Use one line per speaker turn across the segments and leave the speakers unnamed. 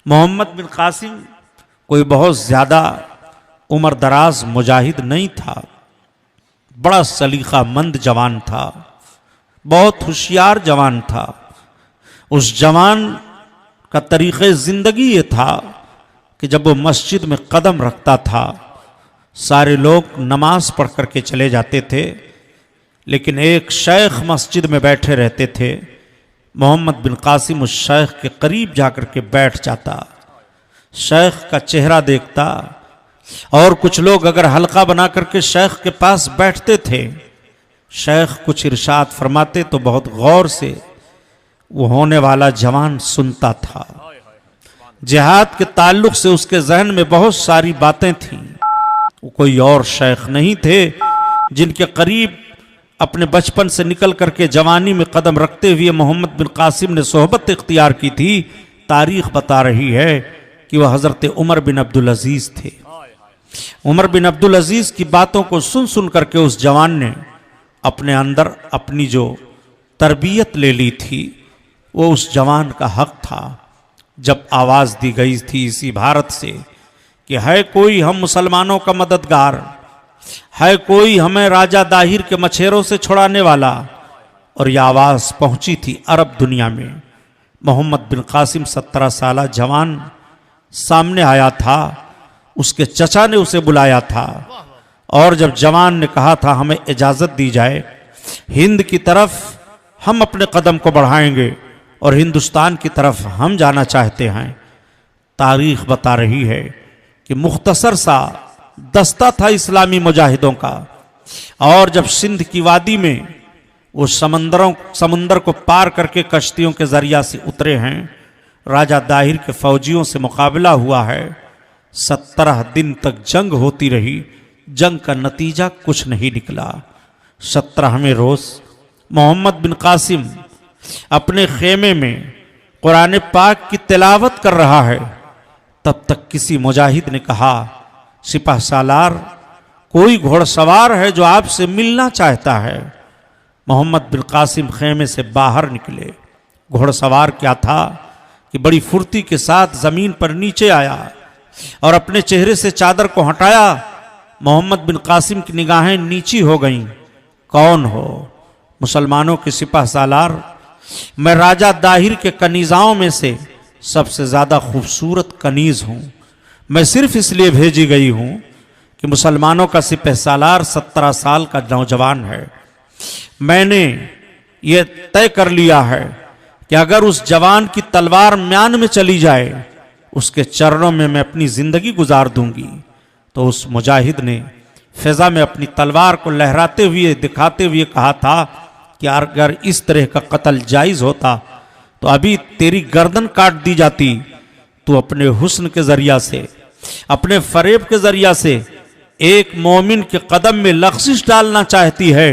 मोहम्मद बिन कासिम कोई बहुत ज़्यादा उम्र दराज मुजाहिद नहीं था, बड़ा सलीकामंद जवान था, बहुत होशियार जवान था। उस जवान का तरीक़े ज़िंदगी ये था कि जब वो मस्जिद में कदम रखता था सारे लोग नमाज पढ़ कर के चले जाते थे, लेकिन एक शेख मस्जिद में बैठे रहते थे। मोहम्मद बिन कासिम उस शेख के करीब जाकर के बैठ जाता, शेख का चेहरा देखता, और कुछ लोग अगर हल्का बना करके शेख के पास बैठते थे, शेख कुछ इरशाद फरमाते तो बहुत गौर से वो होने वाला जवान सुनता था। जिहाद के ताल्लुक से उसके जहन में बहुत सारी बातें थीं। वो कोई और शेख नहीं थे जिनके करीब अपने बचपन से निकल करके जवानी में कदम रखते हुए मोहम्मद बिन कासिम ने सोहबत इख्तियार की थी। तारीख बता रही है कि वह हज़रत उमर बिन अब्दुल अजीज़ थे। उमर बिन अब्दुल अजीज़ की बातों को सुन सुन करके उस जवान ने अपने अंदर अपनी जो तरबियत ले ली थी, वो उस जवान का हक था। जब आवाज़ दी गई थी इसी भारत से कि है कोई हम मुसलमानों का मददगार, है कोई हमें राजा दाहिर के मछेरों से छुड़ाने वाला, और यह आवाज़ पहुंची थी अरब दुनिया में। मोहम्मद बिन कासिम 17 साल जवान सामने आया था, उसके चचा ने उसे बुलाया था, और जब जवान ने कहा था हमें इजाज़त दी जाए, हिंद की तरफ हम अपने कदम को बढ़ाएंगे और हिंदुस्तान की तरफ हम जाना चाहते हैं। तारीख बता रही है कि मुख्तसर सा दस्ता था इस्लामी मुजाहिदों का, और जब सिंध की वादी में वो समंदर को पार करके कश्तियों के जरिया से उतरे हैं, राजा दाहिर के फौजियों से मुकाबला हुआ है। 17 दिन तक जंग होती रही, जंग का नतीजा कुछ नहीं निकला। 17वें रोज मोहम्मद बिन कासिम अपने खेमे में कुरान पाक की तिलावत कर रहा है। तब तक किसी मुजाहिद ने कहा, सिपाह सालार, कोई घोड़सवार है जो आपसे मिलना चाहता है। मोहम्मद बिन कासिम खेमे से बाहर निकले। घोड़सवार क्या था कि बड़ी फुर्ती के साथ जमीन पर नीचे आया और अपने चेहरे से चादर को हटाया। मोहम्मद बिन कासिम की निगाहें नीची हो गईं। कौन हो? मुसलमानों के सिपाह सालार, मैं राजा दाहिर के कनीज़ाओं में से सबसे ज़्यादा खूबसूरत कनीज़ हूँ। मैं सिर्फ इसलिए भेजी गई हूँ कि मुसलमानों का सिपाह सालार 17 साल का नौजवान है। मैंने ये तय कर लिया है कि अगर उस जवान की तलवार म्यान में चली जाए, उसके चरणों में मैं अपनी ज़िंदगी गुजार दूंगी। तो उस मुजाहिद ने फिजा में अपनी तलवार को लहराते हुए दिखाते हुए कहा था कि अगर इस तरह का कत्ल जायज़ होता तो अभी तेरी गर्दन काट दी जाती। तू अपने हुस्न के जरिया से, अपने फरेब के जरिया से एक मोमिन के कदम में लग़ज़िश डालना चाहती है।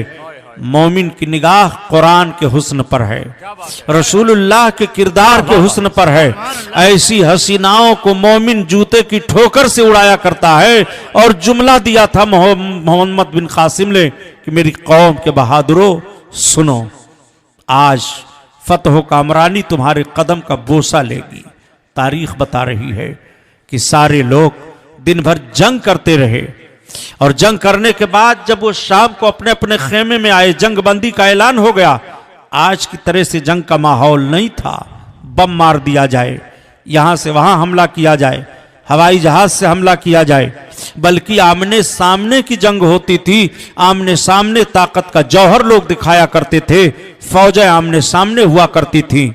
मोमिन की निगाह कुरान के हुस्न पर है, रसूलुल्लाह के किरदार के हुस्न पर है। ऐसी हसीनाओं को मोमिन जूते की ठोकर से उड़ाया करता है। और जुमला दिया था मोहम्मद बिन कासिम ने कि मेरी कौम के बहादुरों सुनो, आज फतह कामरानी तुम्हारे कदम का बोसा लेगी। तारीख बता रही है कि सारे लोग दिन भर जंग करते रहे, और जंग करने के बाद जब वो शाम को अपने अपने खेमे में आए, जंग बंदी का ऐलान हो गया। आज की तरह से जंग का माहौल नहीं था, बम मार दिया जाए, यहां से वहां हमला किया जाए, हवाई जहाज से हमला किया जाए, बल्कि आमने सामने की जंग होती थी। आमने सामने ताकत का जौहर लोग दिखाया करते थे, फौजें आमने सामने हुआ करती थी।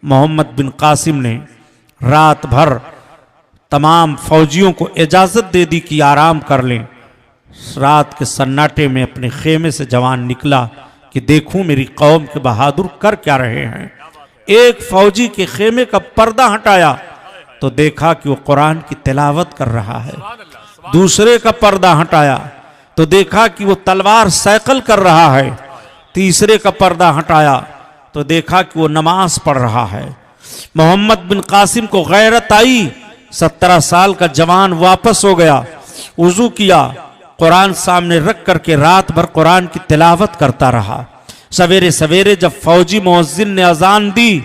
मोहम्मद बिन कासिम ने रात भर तमाम फौजियों को इजाजत दे दी कि आराम कर लें। रात के सन्नाटे में अपने खेमे से जवान निकला कि देखूं मेरी कौम के बहादुर कर क्या रहे हैं। एक फौजी के खेमे का पर्दा हटाया तो देखा कि वो कुरान की तिलावत कर रहा है। दूसरे का पर्दा हटाया तो देखा कि वो तलवार सैकल कर रहा है। तीसरे का पर्दा हटाया तो देखा कि वो नमाज पढ़ रहा है। मोहम्मद बिन कासिम को गैरत आई। 17 साल का जवान वापस हो गया, वुजू किया, कुरान सामने रख करके रात भर कुरान की तिलावत करता रहा। सवेरे सवेरे जब फौजी मुअज्जिन ने अजान दी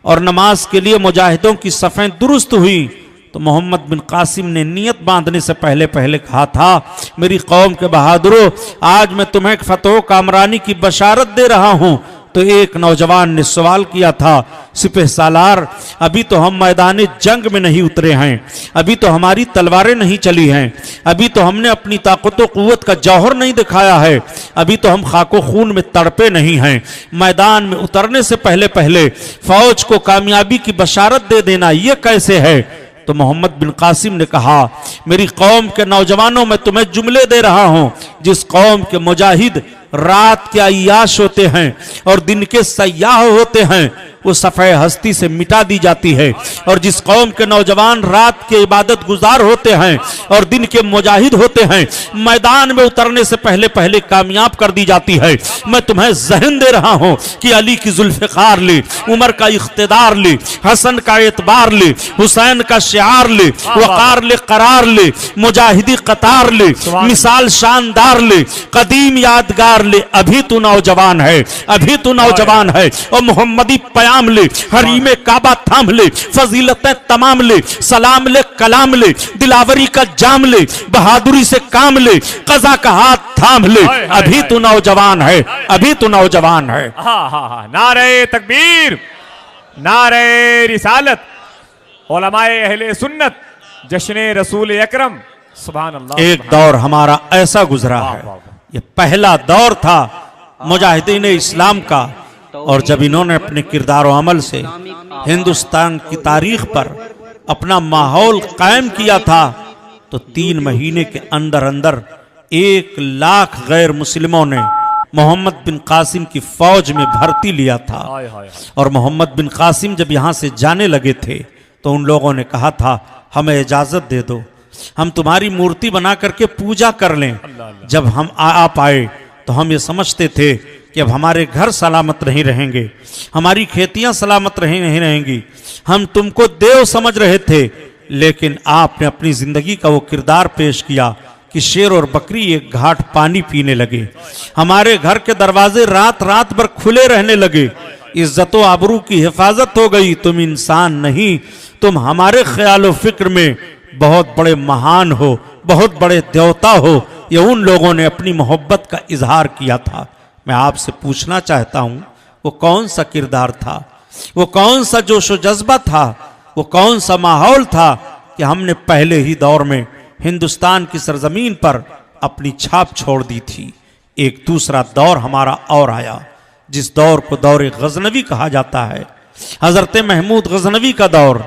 और नमाज के लिए मुजाहिदों की सफ़ें दुरुस्त हुई तो मोहम्मद बिन कासिम ने नियत बांधने से पहले पहले कहा था, मेरी कौम के बहादुरों, आज मैं तुम्हें फतह कामरानी की बशारत दे रहा हूं। तो एक नौजवान ने सवाल किया था, सिपह सालार, अभी तो हम मैदान जंग में नहीं उतरे हैं, अभी तो हमारी तलवारें नहीं चली हैं, अभी तो हमने अपनी ताकत व कुव्वत का जौहर नहीं दिखाया है, अभी तो हम खाको खून में तड़पे नहीं हैं। मैदान में उतरने से पहले पहले फौज को कामयाबी की बशारत दे देना यह कैसे है? तो मोहम्मद बिन कासिम ने कहा, मेरी कौम के नौजवानों, मैं तुम्हें जुमले दे रहा हूं। जिस कौम के मुजाहिद रात के अय्याश होते हैं और दिन के सयाह होते हैं, वो सफ़े हस्ती से मिटा दी जाती है। और जिस कौम के नौजवान रात के इबादत गुजार होते हैं और दिन के मुजाहिद होते हैं, मैदान में उतरने से पहले पहले कामयाब कर दी जाती है। मैं तुम्हें ज़हन दे रहा हूं कि अली की जुल्फ़िकार ले, उमर का इख्तिदार ले, हसन का एतबार ले, हुसैन का शिआर ले, वक़ार ले, करार ले, मुजाहिदी कतार ले, मिसाल शानदार ले, कदीम यादगार ले। अभी तू नौजवान है, अभी तू नौजवान है। और मोहम्मदी पयाम ले, हरीमे काबा थाम ले, फजीलतें तमाम ले, सलाम ले, कलाम ले, दिलावरी का जाम ले, बहादुरी से काम ले, कज़ा का हाथ थाम ले। अभी तू नौजवान है, अभी तू नौजवान है।
नारे तकबीर, नारे रिसालत, उलमाए अहले सुन्नत, जश्न रसूल अकरम, सुभान अल्लाह।
एक दौर हमारा ऐसा गुजरा है, ये पहला दौर था मुजाहिदीन इस्लाम का, और जब इन्होंने अपने किरदार और अमल से हिंदुस्तान की तारीख पर अपना माहौल कायम किया था, तो 3 महीने के अंदर अंदर 1 लाख गैर मुस्लिमों ने मोहम्मद बिन कासिम की फौज में भर्ती लिया था। और मोहम्मद बिन कासिम जब यहाँ से जाने लगे थे तो उन लोगों ने कहा था, हमें इजाज़त दे दो, हम तुम्हारी मूर्ति बना करके पूजा कर लें। जब हम आ पाए तो हम ये समझते थे कि अब हमारे घर सलामत नहीं रहेंगे, हमारी खेतियां सलामत नहीं रहेंगी, हम तुमको देव समझ रहे थे। लेकिन आपने अपनी जिंदगी का वो किरदार पेश किया कि शेर और बकरी एक घाट पानी पीने लगे, हमारे घर के दरवाजे रात रात भर खुले रहने लगे, इज्जत व आबरू की हिफाजत हो गई। तुम इंसान नहीं, तुम हमारे ख्याल व फिक्र में बहुत बड़े महान हो, बहुत बड़े देवता हो। ये उन लोगों ने अपनी मोहब्बत का इजहार किया था। मैं आपसे पूछना चाहता हूं, वो कौन सा किरदार था, वो कौन सा जोश व जज्बा था, वो कौन सा माहौल था कि हमने पहले ही दौर में हिंदुस्तान की सरजमीन पर अपनी छाप छोड़ दी थी। एक दूसरा दौर हमारा और आया, जिस दौर को दौर गजनवी कहा जाता है, हजरत महमूद गजनवी का दौर।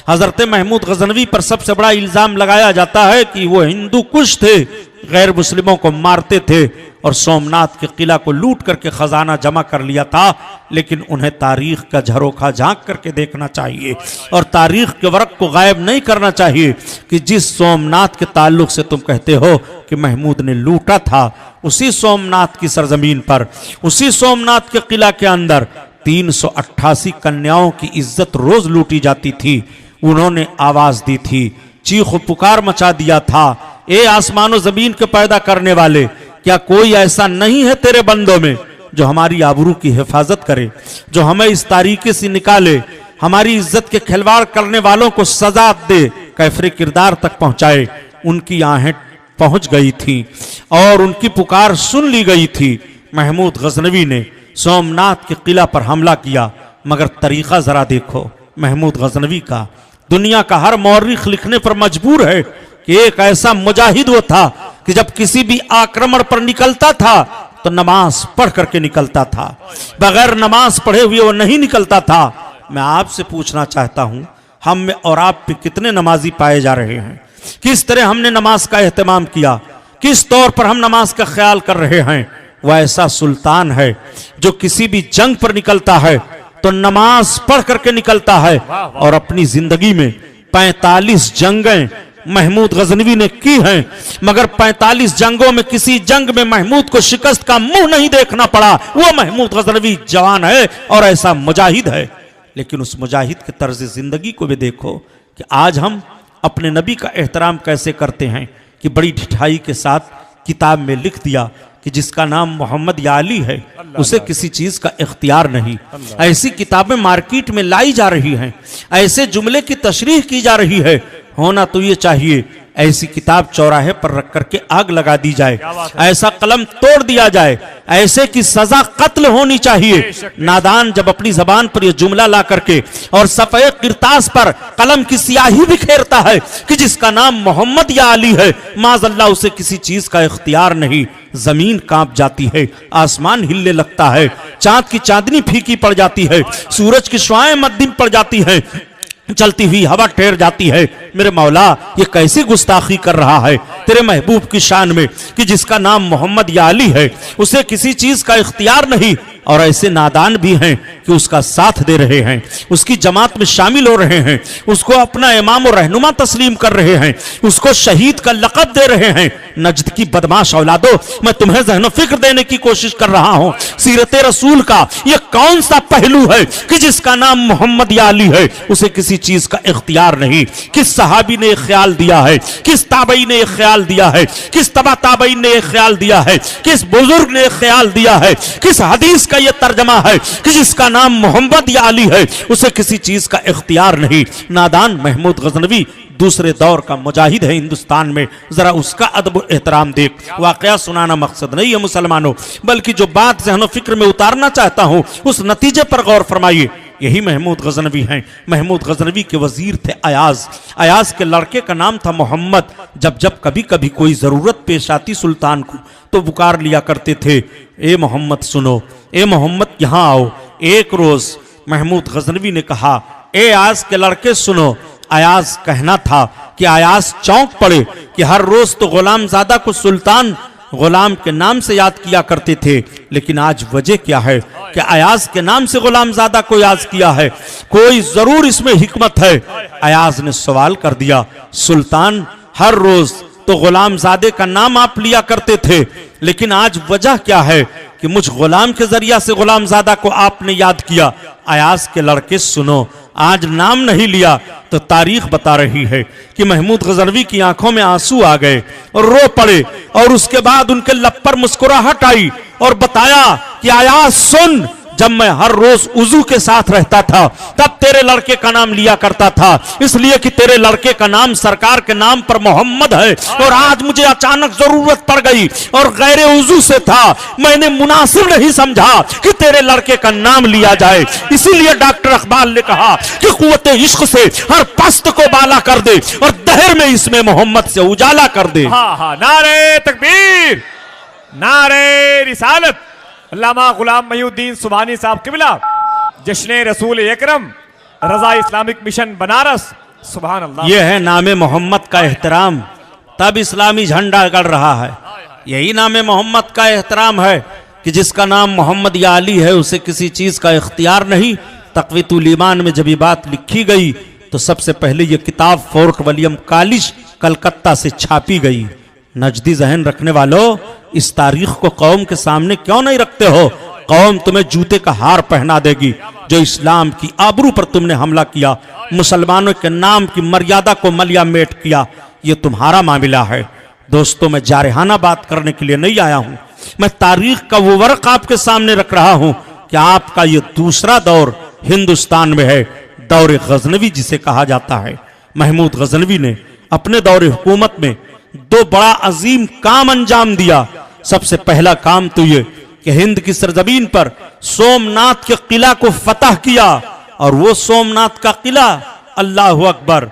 हजरत महमूद गजनवी पर सबसे बड़ा इल्जाम लगाया जाता है कि वो हिंदू कुश थे, गैर मुस्लिमों को मारते थे और सोमनाथ के किला को लूट करके खजाना जमा कर लिया था। लेकिन उन्हें तारीख का झरोखा झांक करके देखना चाहिए और तारीख के वर्क को गायब नहीं करना चाहिए कि जिस सोमनाथ के ताल्लुक से तुम कहते हो कि महमूद ने लूटा था, उसी सोमनाथ की सरजमीन पर, उसी सोमनाथ के किला के अंदर 388 कन्याओं की इज्जत रोज लूटी जाती थी। उन्होंने आवाज दी थी, चीख पुकार मचा दिया था, ए आसमानों जमीन के पैदा करने वाले, क्या कोई ऐसा नहीं है तेरे बंदों में जो हमारी आबरू की हिफाजत करे, जो हमें इस तारीकी से निकाले, हमारी इज्जत के खिलवाड़ करने वालों को सजा दे, कैफरे किरदार तक पहुंचाए। उनकी आहें पहुंच गई थी और उनकी पुकार सुन ली गई थी। महमूद गजनवी ने सोमनाथ के किला पर हमला किया, मगर तरीका जरा देखो महमूद गजनवी का। दुनिया का हर मौरिख लिखने पर मजबूर है कि एक ऐसा मुजाहिद वो था कि जब किसी भी आक्रमण पर निकलता था तो नमाज पढ़ करके निकलता था, बगैर नमाज पढ़े हुए वो नहीं निकलता था। मैं आपसे पूछना चाहता हूं, हम में और आप पे कितने नमाजी पाए जा रहे हैं? किस तरह हमने नमाज का एहतमाम किया, किस तौर पर हम नमाज का ख्याल कर रहे हैं? वह ऐसा सुल्तान है जो किसी भी जंग पर निकलता है तो नमाज पढ़ करके निकलता है, और अपनी जिंदगी में 45 जंगें महमूद गजनवी ने की हैं, मगर 45 जंगों में किसी जंग में महमूद को शिकस्त का मुंह नहीं देखना पड़ा। वो महमूद गजनवी जवान है और ऐसा मुजाहिद है। लेकिन उस मुजाहिद के तर्ज जिंदगी को भी देखो कि आज हम अपने नबी का एहतराम कैसे करते हैं कि बड़ी ढिठाई के साथ किताब में लिख दिया कि कि जिसका नाम मोहम्मद या अली है उसे किसी चीज का इख्तियार नहीं। ऐसी किताबें मार्केट में लाई जा रही हैं, ऐसे जुमले की तशरीह की जा रही है। होना तो ये चाहिए ऐसी किताब चौराहे पर रख करके आग लगा दी जाए, ऐसा कलम तोड़ दिया जाए, ऐसे की सजा कत्ल होनी चाहिए। नादान जब अपनी जबान पर यह जुमला ला करके और सफेद किरतास पर कलम की स्याही बिखेरता है कि जिसका नाम मोहम्मद या अली है, माज़अल्लाह उसे किसी चीज का इख्तियार नहीं। जमीन कांप जाती है, आसमान हिलने लगता है, चांद की चांदनी फीकी पड़ जाती है, सूरज की शुआएं मद्दिम पड़ जाती है, चलती हुई हवा ठहर जाती है। मेरे मौला ये कैसी गुस्ताखी कर रहा है तेरे महबूब की शान में कि जिसका नाम मोहम्मद या अली है उसे किसी चीज का इख्तियार नहीं। और ऐसे नादान भी हैं कि उसका साथ दे रहे हैं, उसकी जमात में शामिल हो रहे हैं, उसको अपना इमाम और रहनुमा तस्लीम कर रहे हैं, उसको शहीद का लक़ब दे रहे हैं। नजद की बदमाश औलादो, मैं तुम्हें ज़हन फिक्र देने की कोशिश कर रहा हूं। सीरत रसूल का ये कौन सा पहलू है कि जिसका नाम मोहम्मद या अली है उसे किसी चीज का इख्तियार नहीं। किस सहाबी ने ख्याल दिया है, किस ताबई ने ख्याल दिया है, किस तबा ताबई ने ख्याल दिया है, किस बुजुर्ग ने ख्याल दिया है, किस हदीस का यह तर्जमा है कि जिसका नाम मोहम्मद या अली है उसे किसी चीज का इख्तियार नहीं। नादान महमूद गजनवी दूसरे दौर का मुजाहिद है हिंदुस्तान में, जरा उसका अदब एहतराम देख। वाकया सुनाना मकसद नहीं है मुसलमानों, बल्कि जो बात ज़हन फिक्र में उतारना चाहता हूं उस नतीजे पर गौर फरमाइए। यही महमूद गजनवी हैं। महमूद गजनवी के वजीर थे अयाज। अयाज के लड़के का नाम था मोहम्मद। जब जब कभी कभी कोई ज़रूरत पेश आती सुल्तान को तो पुकार लिया करते थे, ए मोहम्मद सुनो, ए मोहम्मद यहाँ आओ। एक रोज महमूद गजनवी ने कहा, ए अयाज के लड़के सुनो। अयाज कहना था कि अयाज चौंक पड़े कि हर रोज तो गुलामजादा को सुल्तान गुलाम के नाम से याद किया करते थे, लेकिन आज वजह क्या है कि अयाज के नाम से गुलामजादा को याद किया है? कोई जरूर इसमें हिकमत है। अयाज ने सवाल कर दिया, सुल्तान हर रोज तो गुलामजादे का नाम आप लिया करते थे, लेकिन आज वजह क्या है कि मुझ गुलाम के जरिया से गुलामजादा को आपने याद किया? अयाज के लड़के सुनो, आज नाम नहीं लिया तो तारीख बता रही है कि महमूद गजनवी की आंखों में आंसू आ गए और रो पड़े, और उसके बाद उनके लब पर मुस्कुराहट आई और बताया कि अयाज सुन, जब मैं हर रोज उजू के साथ रहता था तब तेरे लड़के का नाम लिया करता था, इसलिए कि तेरे लड़के का नाम सरकार के नाम पर मोहम्मद है, और आज मुझे अचानक जरूरत पड़ गई और गैर उजू से था, मैंने मुनासिब नहीं समझा कि तेरे लड़के का नाम लिया जाए। इसीलिए डॉक्टर इकबाल ने कहा कि कुव्वत इश्क से हर पस्त को बाला कर दे और दहर में इसमें मोहम्मद से उजाला कर दे।
नारे तकबीर, नारे रिसालत। अल्लामा गुलाम महीउद्दीन सुभानी साहब किबला, जश्न रसूल अकरम, रजा इस्लामिक मिशन बनारस। सुभान अल्लाह।
यह है नामे मोहम्मद का एहतराम, तब इस्लामी झंडा गड़ रहा है। यही नामे मोहम्मद का एहतराम है कि जिसका नाम मोहम्मद या अली है उसे किसी चीज का इख्तियार नहीं। तक़वीतुल ईमान में जब ये बात लिखी गई तो सबसे पहले ये किताब फोर्ट विलियम कॉलेज कलकत्ता से छापी गई। नजदी जहन रखने वालों, इस तारीख को कौम के सामने क्यों नहीं रखते हो? कौम तुम्हें जूते का हार पहना देगी। जो इस्लाम की आबरू पर तुमने हमला किया, मुसलमानों के नाम की मर्यादा को मलियामेट किया, ये तुम्हारा मामला है। दोस्तों, मैं जारहाना बात करने के लिए नहीं आया हूं, मैं तारीख का वो वर्क आपके सामने रख रहा हूं कि आपका ये दूसरा दौर हिंदुस्तान में है, दौर गजनवी जिसे कहा जाता है। महमूद गजनवी ने अपने दौर हुकूमत में दो बड़ा अजीम काम अंजाम दिया। सबसे पहला काम तो ये कि हिंद की सरजमीन पर सोमनाथ के किला को फतह किया, और वो सोमनाथ का किला, अल्लाह अकबर,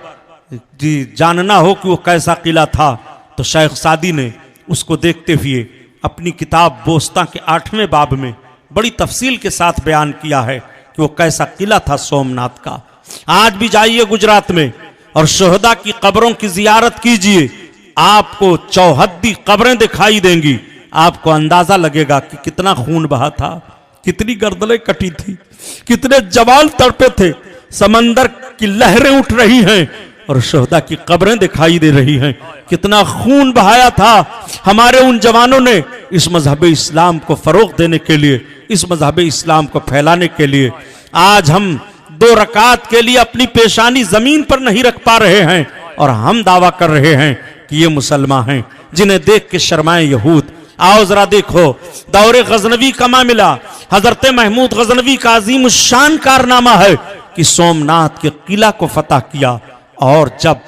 जी जानना हो कि वो कैसा किला था तो शेख सादी ने उसको देखते हुए अपनी किताब बोस्ता के 8वें बाब में बड़ी तफसील के साथ बयान किया है कि वो कैसा किला था सोमनाथ का। आज भी जाइए गुजरात में और शोहदा की कब्रों की जियारत कीजिए, आपको चौहद्दी कब्रें दिखाई देंगी। आपको अंदाजा लगेगा कि कितना खून बहा था, कितनी गर्दनें कटी थी, कितने जवान तड़पे थे, समंदर की लहरें उठ रही हैं और शोहदा की कब्रें दिखाई दे रही हैं। कितना खून बहाया था हमारे उन जवानों ने इस मजहब इस्लाम को फरोग देने के लिए, इस मजहब इस्लाम को फैलाने के लिए। आज हम 2 रकात के लिए अपनी पेशानी जमीन पर नहीं रख पा रहे हैं और हम दावा कर रहे हैं कि ये मुसलमान हैं जिन्हें देख के शर्माए यहूद, आओ जरा देखो दौरे गजनवी का मामला। हजरत महमूद गजनवी का अजीम शान कारनामा है कि सोमनाथ के किला को फतह किया, और जब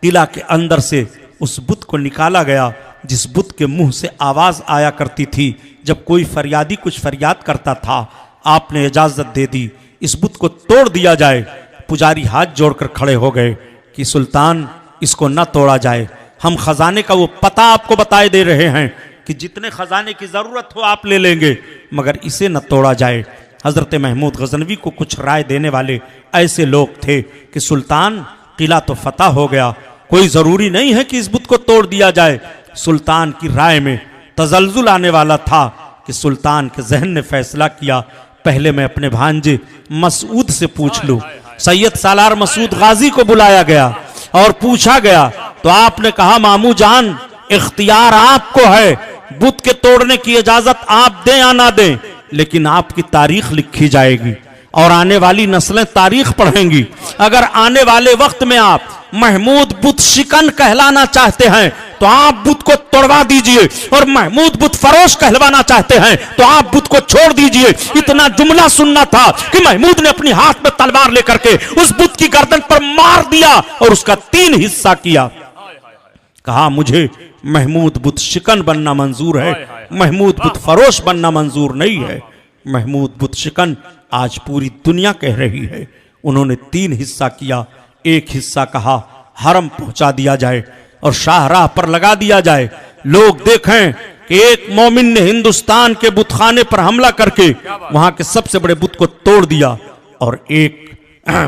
किला के अंदर से उस बुत को निकाला गया जिस बुत के मुंह से आवाज आया करती थी जब कोई फरियादी कुछ फरियाद करता था, आपने इजाजत दे दी इस बुत को तोड़ दिया जाए। पुजारी हाथ जोड़कर खड़े हो गए कि सुल्तान इसको न तोड़ा जाए, हम खजाने का वो पता आपको बताए दे रहे हैं कि जितने खजाने की जरूरत हो आप ले लेंगे, मगर इसे न तोड़ा जाए। हजरत महमूद गजनवी को कुछ राय देने वाले ऐसे लोग थे कि सुल्तान किला तो फतह हो गया, कोई जरूरी नहीं है कि इस बुत को तोड़ दिया जाए। सुल्तान की राय में तजल्जुल आने वाला था कि सुल्तान के जहन ने फैसला किया, पहले मैं अपने भांजे मसूद से पूछ लूं। सैयद सालार मसूद गाजी को बुलाया गया और पूछा गया तो आपने कहा मामू जान इख्तियार आपको है, बुत के तोड़ने की इजाजत आप दें या ना दें, लेकिन आपकी तारीख लिखी जाएगी और आने वाली नस्लें तारीख पढ़ेंगी। अगर आने वाले वक्त में आप महमूद बुत शिकन कहलाना चाहते हैं तो आप बुत को तोड़वा दीजिए, और महमूद बुत फरोश कहलवाना चाहते हैं तो आप बुत को छोड़ दीजिए। इतना जुमला सुनना था कि महमूद ने अपनी हाथ में तलवार लेकर के उस बुत की गर्दन पर मार दिया और उसका 3 हिस्सा किया। कहा मुझे महमूद बुत शिकन बनना मंजूर है, महमूद बुत फरोश बनना मंजूर नहीं है। महमूद बुत शिकन आज पूरी दुनिया कह रही है। उन्होंने 3 हिस्सा किया। एक हिस्सा कहा हरम पहुंचा दिया जाए और शाहराह पर लगा दिया जाए, लोग देखें कि एक मोमिन ने हिंदुस्तान के बुतखाने पर हमला करके वहां के सबसे बड़े बुत को तोड़ दिया, और एक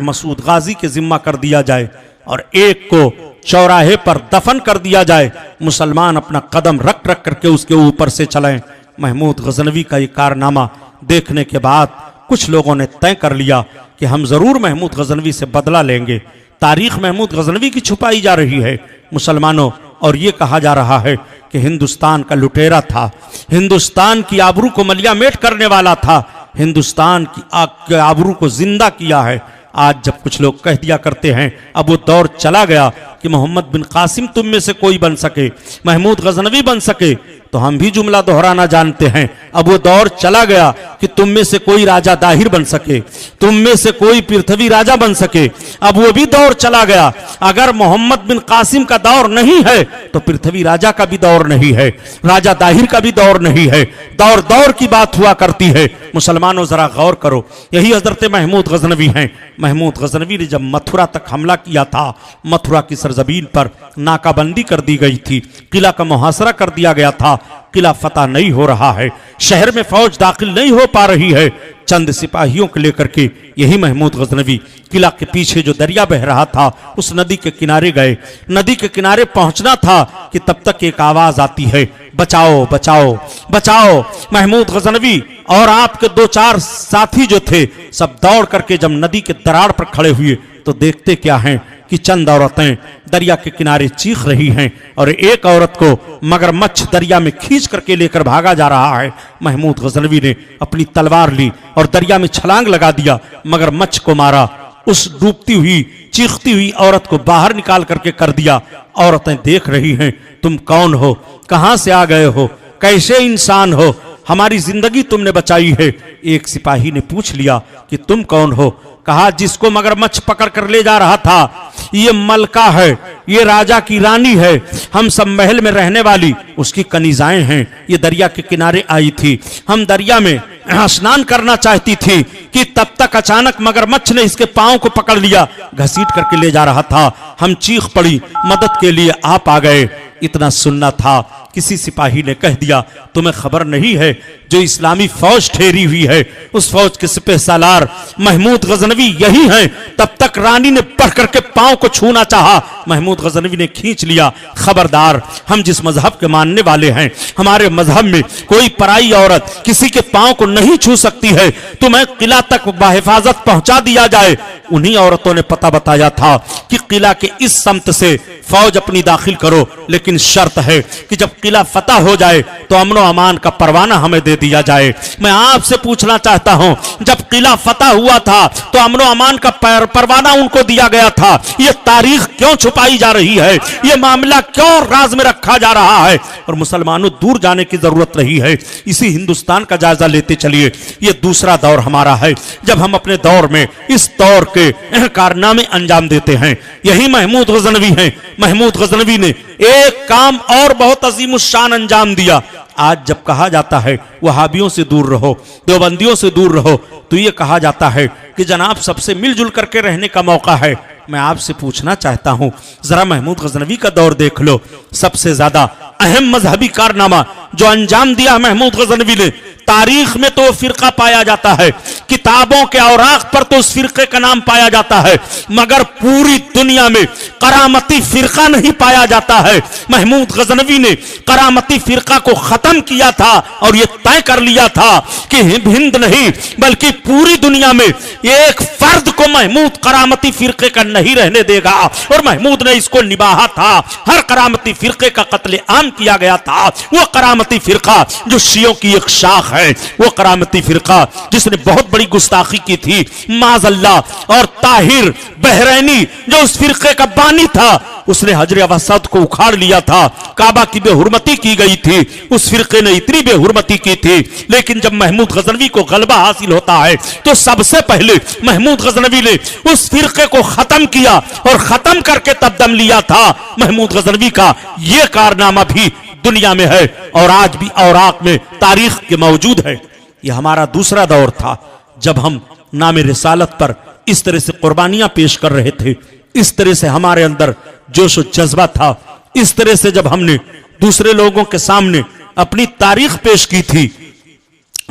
मसूद गाजी के जिम्मा कर दिया जाए और एक को चौराहे पर दफन कर दिया जाए। मुसलमान अपना कदम रख रख करके उसके ऊपर से चलें। महमूद गजनवी का ये कारनामा देखने के बाद कुछ लोगों ने तय कर लिया कि हम जरूर महमूद गजनवी से बदला लेंगे। तारीख महमूद गजनवी की छुपाई जा रही है मुसलमानों, और ये कहा जा रहा है कि हिंदुस्तान का लुटेरा था, हिंदुस्तान की आबरू को मलियामेट करने वाला था, हिंदुस्तान की आबरू को जिंदा किया है। आज जब कुछ लोग कह दिया करते हैं अब वो दौर चला गया कि मोहम्मद बिन कासिम तुम में से कोई बन सके, महमूद गजनवी बन सके, तो हम भी जुमला दोहराना जानते हैं। अब वो दौर चला गया कि तुम में से कोई राजा दाहिर बन सके, तुम में से कोई पृथ्वी राजा बन सके। अब वो भी दौर चला गया। अगर मोहम्मद बिन कासिम का दौर नहीं है तो पृथ्वी राजा का भी दौर नहीं है, राजा दाहिर का भी दौर नहीं है। दौर दौर की बात हुआ करती है। मुसलमानों जरा गौर करो, यही हजरत महमूद गजनवी हैं। महमूद गजनवी ने जब मथुरा तक हमला किया था, मथुरा की सरजमीन पर नाकाबंदी कर दी गई थी, किला का मुहासरा कर दिया गया था, किला फतह नहीं हो रहा है, शहर में फौज दाखिल नहीं हो पा रही है। चंद सिपाहियों को लेकर के यही महमूद गजनवी किला के पीछे जो दरिया बह रहा था उस नदी के किनारे गए। नदी के किनारे पहुंचना था कि तब तक एक आवाज आती है, बचाओ बचाओ बचाओ। महमूद गजनवी और आपके 2-4 साथी जो थे सब दौड़ करके जब नदी के दरार पर खड़े हुए तो देखते क्या हैं कि चंद औरतें दरिया के किनारे चीख रही हैं और एक औरत को मगरमच्छ दरिया में खींच करके लेकर भागा जा रहा है। महमूद गजनवी ने अपनी तलवार ली और दरिया में छलांग लगा दिया, मगरमच्छ को मारा, उस डूबती हुई चीखती हुई औरत को बाहर निकाल करके कर दिया। औरतें देख रही हैं, तुम कौन हो, कहां से आ गए हो, कैसे इंसान हो, हमारी जिंदगी तुमने बचाई है। एक सिपाही ने पूछ लिया कि तुम कौन हो। कहा जिसको मगरमच्छ पकड़ कर ले जा रहा था ये मलका है, ये राजा की रानी है, हम सब महल में रहने वाली उसकी कनीजाएं हैं। ये दरिया के किनारे आई थी, हम दरिया में स्नान करना चाहती थी कि तब तक अचानक मगरमच्छ ने इसके पांव को पकड़ लिया, घसीट करके ले जा रहा था। हम चीख पड़ी, मदद के लिए आप आ गए। इतना सुनना था, किसी सिपाही ने कह दिया तुम्हें खबर नहीं है जो इस्लामी फौज ठहरी हुई है उस फौज के सिपह सालार महमूद गजनवी यही हैं। तब तक रानी ने बढ़ करके पांव को छूना चाहा, महमूद गजनवी ने खींच लिया, खबरदार, हम जिस मजहब के मानने वाले हैं हमारे मजहब में कोई पराई औरत किसी के पांव को नहीं छू सकती है, तुम्हें किला तक बाहिफाजत पहुंचा दिया जाए। उन्हीं औरतों ने पता बताया था कि किला के इस समत से फौज अपनी दाखिल करो, लेकिन शर्त है कि जब किला फतह हो जाए तो अमनो अमान का परवाना हमें दे दिया जाए। मैं आपसे पूछना चाहता हूं, जब किला फतह हुआ था तो अमन अमान का परवाना उनको दिया गया था, ये तारीख क्यों छुपाई जा रही है? ये मामला क्यों राज में रखा जा रहा है? और मुसलमानों, दूर जाने की जरूरत नहीं है, इसी हिंदुस्तान का जायजा लेते चलिए। ये दूसरा दौर हमारा है, जब हम अपने दौर में इस दौर के कारनामे अंजाम देते हैं। यही महमूद गजनवी हैं। महमूद गजनवी ने एक काम और बहुत अजीम शान अंजाम दिया। आज जब कहा जाता है वहाबियों से दूर रहो, देवबंदियों से दूर रहो, तो ये कहा जाता है कि जनाब सबसे मिलजुल करके रहने का मौका है। मैं आपसे पूछना चाहता हूं, जरा महमूद गजनवी का दौर देख लो। सबसे ज्यादा अहम मजहबी कारनामा जो अंजाम दिया महमूद गजनवी ने, तारीख में तो फिरका पाया जाता है, किताबों के औराक पर तो उस फिरके का नाम पाया जाता है, मगर पूरी दुनिया में करामती फिरका नहीं पाया जाता है। महमूद गजनवी ने करामती फिरका को खत्म किया था और यह तय कर लिया था कि हिंद नहीं बल्कि पूरी दुनिया में एक फर्द को महमूद करामती फिरके का नहीं रहने देगा, और महमूद ने इसको निभाया था। हर करामती फिरके का कत्ले आम किया गया था। वो करामती फिरका जो शियों की एक शाख है, वो करामती फिरका जिसने बहुत बड़ी गुस्ताखी की थी, माज़अल्लाह, और ताहिर बहरैनी जो उस फिरके का बानी था, उसने हजर अवसद को उखाड़ लिया था। काबा की बेहुरमती की गई थी, उस फिरके ने इतनी बेहुरमती की थी। लेकिन जब महमूद गजनवी को गलबा हासिल होता है तो सबसे पहले महमूद गजनवी ने उस फिरके को खत्म किया और खत्म करके तब दम लिया था। महमूद गजनवी का यह कारनामा भी दुनिया में है और आज भी औराक में तारीख के मौजूद है। यह हमारा दूसरा दौर था, जब हम नाम रिसालत पर इस तरह से कुर्बानियां पेश कर रहे थे, इस तरह से हमारे अंदर जोश और जज्बा था, इस तरह से जब हमने दूसरे लोगों के सामने अपनी तारीख पेश की थी।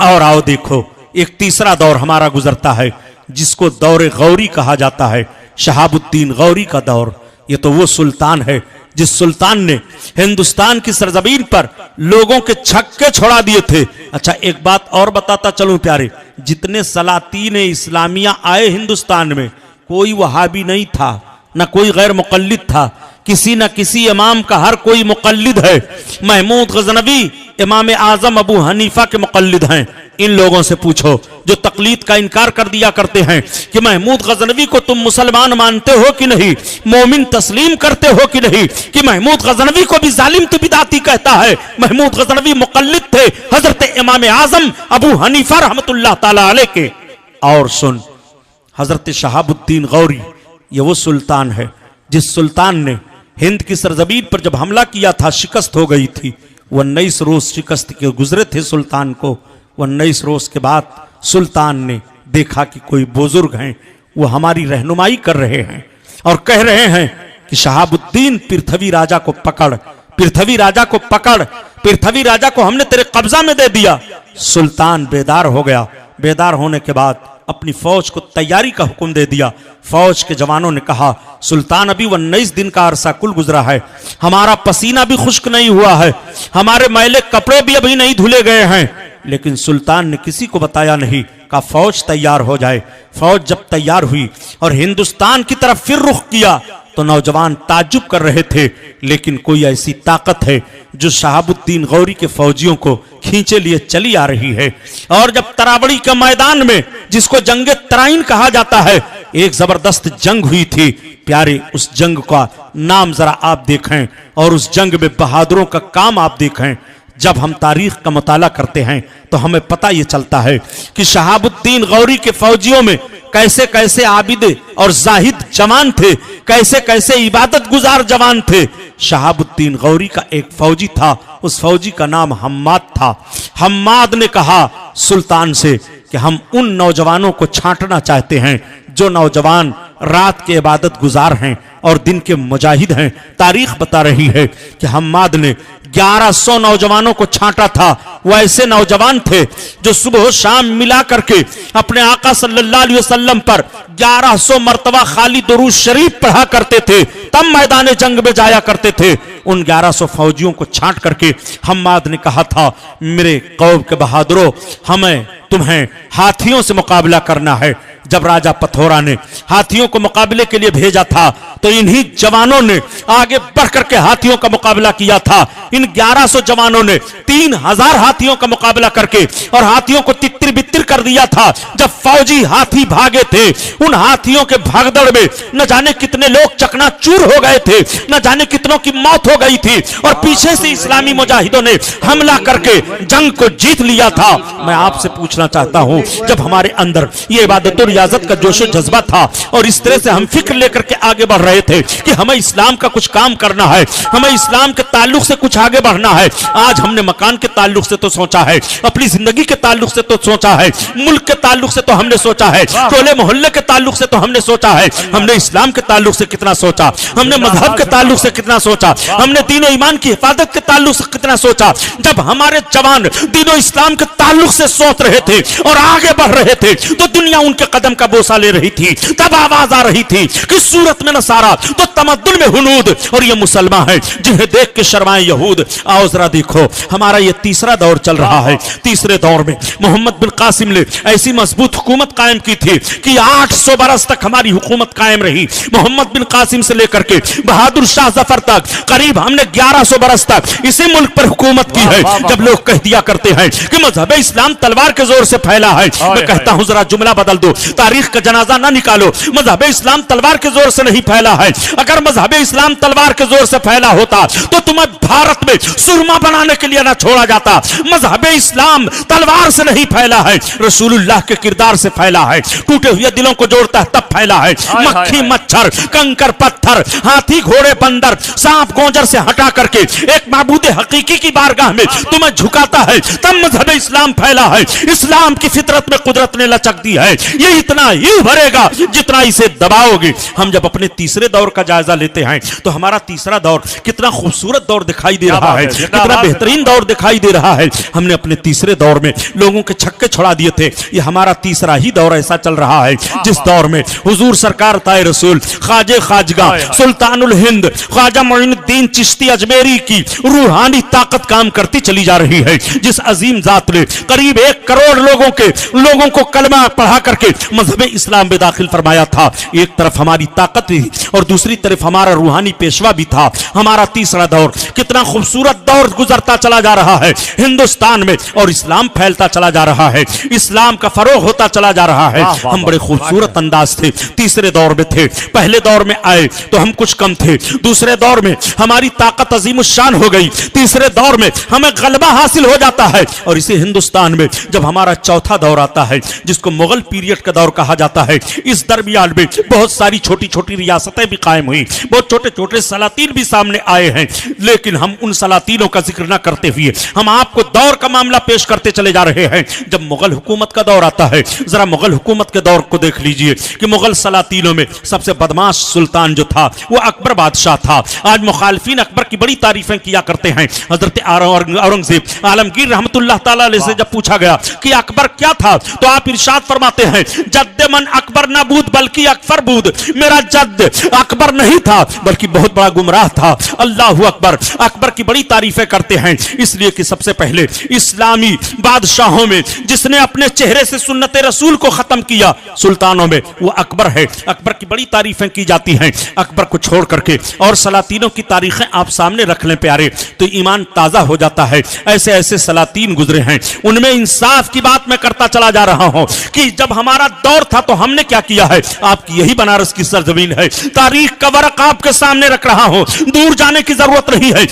और आओ देखो, एक तीसरा दौर हमारा गुजरता है जिसको दौर गौरी कहा जाता है, शहाबुद्दीन गौरी का दौर। ये तो वो सुल्तान है जिस सुल्तान ने हिंदुस्तान की सरजमीन पर लोगों के छक्के छोड़ा दिए थे। अच्छा, एक बात और बताता चलूं प्यारे, जितने सलातीन इस्लामिया आए हिंदुस्तान में, कोई वहाबी नहीं था, ना कोई गैर मुकल्लिद था, किसी न किसी इमाम का हर कोई मुकल्लिद है। महमूद गजनवी इमाम आजम अबू हनीफा के मुकल्लिद हैं। इन लोगों से पूछो जो तकलीद का इनकार कर दिया करते हैं कि महमूद गजनवी को तुम मुसलमान मानते हो कि नहीं, मोमिन तस्लीम करते हो कि नहीं, कि महमूद गजनवी को भी जालिम तो बिदाती कहता है। महमूद गजनवी मुकल्लिद थे हजरत इमाम आजम अबू हनीफा रहमतुल्लाह ताला अलैह के। और सुन, हजरत शहाबुद्दीन गौरी ये वो सुल्तान है जिस सुल्तान ने हिंद की सरजमीन पर जब हमला किया था, शिकस्त हो गई थी। 19 रोज शिकस्त के गुजरे थे सुल्तान को। 19 रोज के बाद सुल्तान ने देखा कि कोई बुजुर्ग हैं, वो हमारी रहनुमाई कर रहे हैं और कह रहे हैं कि शहाबुद्दीन पृथ्वी राजा को पकड़, पृथ्वी राजा को पकड़, पृथ्वी राजा को हमने तेरे कब्जा में दे दिया। सुल्तान बेदार हो गया। बेदार होने के बाद अपनी फौज को तैयारी का हुक्म दे दिया। फौज के जवानों ने कहा, सुल्तान अभी 19 दिन का अरसा कुल गुजरा है, हमारा पसीना भी खुश्क नहीं हुआ है, हमारे मैले कपड़े भी अभी नहीं धुले गए हैं। लेकिन सुल्तान ने किसी को बताया नहीं, कहा फौज तैयार हो जाए। फौज जब तैयार हुई और हिंदुस्तान की तरफ फिर रुख किया तो नौजवान ताज्जुब कर रहे थे, लेकिन कोई ऐसी ताकत है जो शहाबुद्दीन गौरी के फौजियों को खींचे लिए चली आ रही है। और जब तरावड़ी के मैदान में, जिसको जंगे तराइन कहा जाता है, एक जबरदस्त जंग हुई थी प्यारे, उस जंग का नाम जरा आप देखें और उस जंग में बहादुरों का काम आप देखें। जब हम तारीख का मुताला करते हैं तो हमें पता ये चलता है कि शहाबुद्दीन गौरी के फौजियों में कैसे कैसे आबिद और जाहिद जवान थे, कैसे कैसे इबादत गुजार जवान थे। शहाबुद्दीन गौरी का एक फौजी था, उस फौजी का नाम हम्माद था। हम्माद ने कहा सुल्तान से कि हम उन नौजवानों को छांटना चाहते हैं जो नौजवान रात के इबादत गुजार हैं और दिन के मुजाहिद हैं। तारीख बता रही है कि हम्माद ने 1100 नौजवानों को छांटा था। वो ऐसे नौजवान थे जो सुबह शाम मिला करके अपने आका सल्लल्लाहु अलैहि वसल्लम पर 1100 मर्तबा खाली दुरूद शरीफ पढ़ा करते थे। तब मैदान जंग में जाया करते थे। उन 1100 फौजियों को छांट करके हम्माद ने कहा था, मेरे कौम के बहादुरों, हमें तुम्हें हाथियों से मुकाबला करना है। जब राजा पथौरा ने हाथियों को मुकाबले के लिए भेजा था तो इन्हीं जवानों ने आगे बढ़ करके हाथियों का मुकाबला किया था। इन 1100 जवानों ने 3000 हाथियों का मुकाबला करके और हाथियों को तितर बितर कर दिया था। जब फौजी हाथी भागे थे, उन हाथियों के भागदड़ में न जाने कितने लोग चकनाचूर हो गए थे, न जाने कितनों की मौत हो गई थी और पीछे से इस्लामी मुजाहिदों ने हमला करके जंग को जीत लिया था। मैं आपसे पूछना चाहता हूं, जब हमारे अंदर ये इबादत और रियाजत का जोश जज्बा था और इस तरह से हम फिक्र लेकर के आगे बढ़ रहे थे कि हमें इस्लाम का कुछ काम करना है, हमें इस्लाम के ताल्लुक से कुछ आगे बढ़ना है। आज हमने मकान के ताल्लुक से तो सोचा है, अपनी जिंदगी के ताल्लुक से तो सोचा है, मुल्क के ताल्लुक से तो हमने सोचा है, टोले मोहल्ले के ताल्लुक से तो हमने सोचा है। हमने इस्लाम के ताल्लुक से कितना सोचा, हमने मजहब के ताल्लुक से कितना सोचा, हमने दीन और ईमान की हिफाजत के ताल्लुक से कितना सोचा। जब हमारे जवान दीन और इस्लाम के ताल्लुक से सोच रहे थे और आगे बढ़ रहे थे तो दुनिया उनके कदम का बोसा ले रही थी। तब आवाज आ रही थी कि सूरत में नसारा तो तमद्दुन में हुनूद, और ये मुसलमान है जिन्हें देख के शर्माए यहूद। आओ जरा देखो, हमारा ये तीसरा दौर चल रहा है। तीसरे दौर में मोहम्मद बिन कासिम ने ऐसी मजबूत हुकूमत कायम की थी कि 800 बरस तक हमारी हुकूमत कायम रही। मोहम्मद बिन कासिम से लेकर के बहादुर शाह जफर तक करीब हमने 1100 बरस तक इसी मुल्क पर हुकूमत की है। जब लोग कह दिया करते हैं कि मजहब इस्लाम तलवार के जोर से फैला है, मैं कहता हूं जरा जुमला बदल दो, तारीख का जनाजा ना निकालो। मजहब इस्लाम तलवार के जोर से नहीं फैला है। अगर मजहब इस्लाम तलवार के जोर से फैला होता तो तुम्हें भारत में सुरमा बनाने के लिए ना छोड़ा जाता। मजहब इस्लाम तलवार से नहीं फैला है, रसूलुल्लाह के किरदार से फैला है। टूटे हुए दिलों को जोड़ता है तब फैला है। मक्खी मच्छर कंकर पत्थर हाथी घोड़े बंदर सांप गोंजर से हटा करके एक माबूद हकीकी की बारगाह में तुम्हें झुकाता है, तब मजहब इस्लाम फैला है। इस्लाम की फितरत में कुदरत ने लचक दी है, ये इतना ही भरेगा जितना इसे दबाओगे। हम जब अपने तीसरे दौर का जायजा लेते हैं तो हमारा तीसरा दौर कितना खूबसूरत दौर दिखाई दे रहा है, कितना बेहतरीन दौर दिखाई दे रहा है। हमने अपने तीसरे दौर में लोगों के छक्के छुड़ा दिए थे। ये हमारा तीसरा ही दौर ऐसा चल रहा है जिस दौर में हुजूर सरकार ताए रसूल ख्वाजे खाजगा सुल्तानुल हिंद ख्वाजा मोइनुद्दीन चिश्ती अजमेरी की रूहानी ताकत काम करती चली जा रही है। जिस अजीम जात ने करीब 1 करोड़ लोगों को कलमा पढ़ा करके मजहब इस्लाम में दाखिल फरमाया था। एक तरफ हमारी ताकत थी और दूसरी तरफ हमारा रूहानी पेशवा भी था। हमारा तीसरा दौर कितना खूबसूरत दौर गुजरता चला जा रहा है हिंदुस्तान में, और इस्लाम फैलता चला जा रहा है, इस्लाम का फरोग होता चला जा रहा है। हम बड़े खूबसूरत अंदाज थे, तीसरे दौर में थे। पहले दौर में आए तो हम कुछ कम थे, दूसरे दौर में हमारी ताकत अजीमुशान हो गई, तीसरे दौर में हमें गलबा हासिल हो जाता है। और इसी हिंदुस्तान में जब हमारा चौथा दौर आता है जिसको मुगल पीरियड का दौर कहा जाता है, इस दरमियान में बहुत सारी छोटी छोटी रियासतें भी कायम हुई, बहुत छोटे छोटे सलातीन भी सामने आए हैं। लेकिन हम उन सलातीनों का जिक्र न करते हुए हम आपको दौर का मामला पेश करते चले जा रहे हैं। जब मुगल हुकूमत का दौर आता है, जरा मुगल हुकूमत के दौर को देख लीजिए कि मुगल सलातीनों में सबसे बदमाश सुल्तान जो था वो अकबर बादशाह था। आज मुखालिफिन अकबर की बड़ी तारीफें किया करते हैं। हजरत औरंगजेब आलमगीर रहमतुल्लाह ताला अलैह से जब पूछा गया कि अकबर क्या था तो आप इरशाद फरमाते हैं, जद्द मन अकबर न बूद बल्कि अकबर बूद। मेरा जद्द अकबर नहीं था बल्कि बहुत बड़ा गुमराह था। अल्लाह अकबर। अकबर की बड़ी तारीफें करते हैं इसलिए कि सबसे पहले इस्लामी बादशाहों में जिसने अपने चेहरे से सुन्नत रसूल को खत्म किया सुल्तानों में वो अकबर है। अकबर की बड़ी तारीफें की जाती हैं। अकबर को छोड़ करके और सलातीनों की तारीखें आप सामने रख लें प्यारे तो ईमान ताजा हो जाता है। ऐसे ऐसे सलातीन गुजरे हैं, उनमें इंसाफ की बात मैं करता चला जा रहा हूं कि जब हमारा दौर था तो हमने क्या किया है। आपकी यही बनारस की सरजमीन है, तारीख का वरक आपके सामने रख रहा हूं, दूर जाने की जरूरत नहीं है।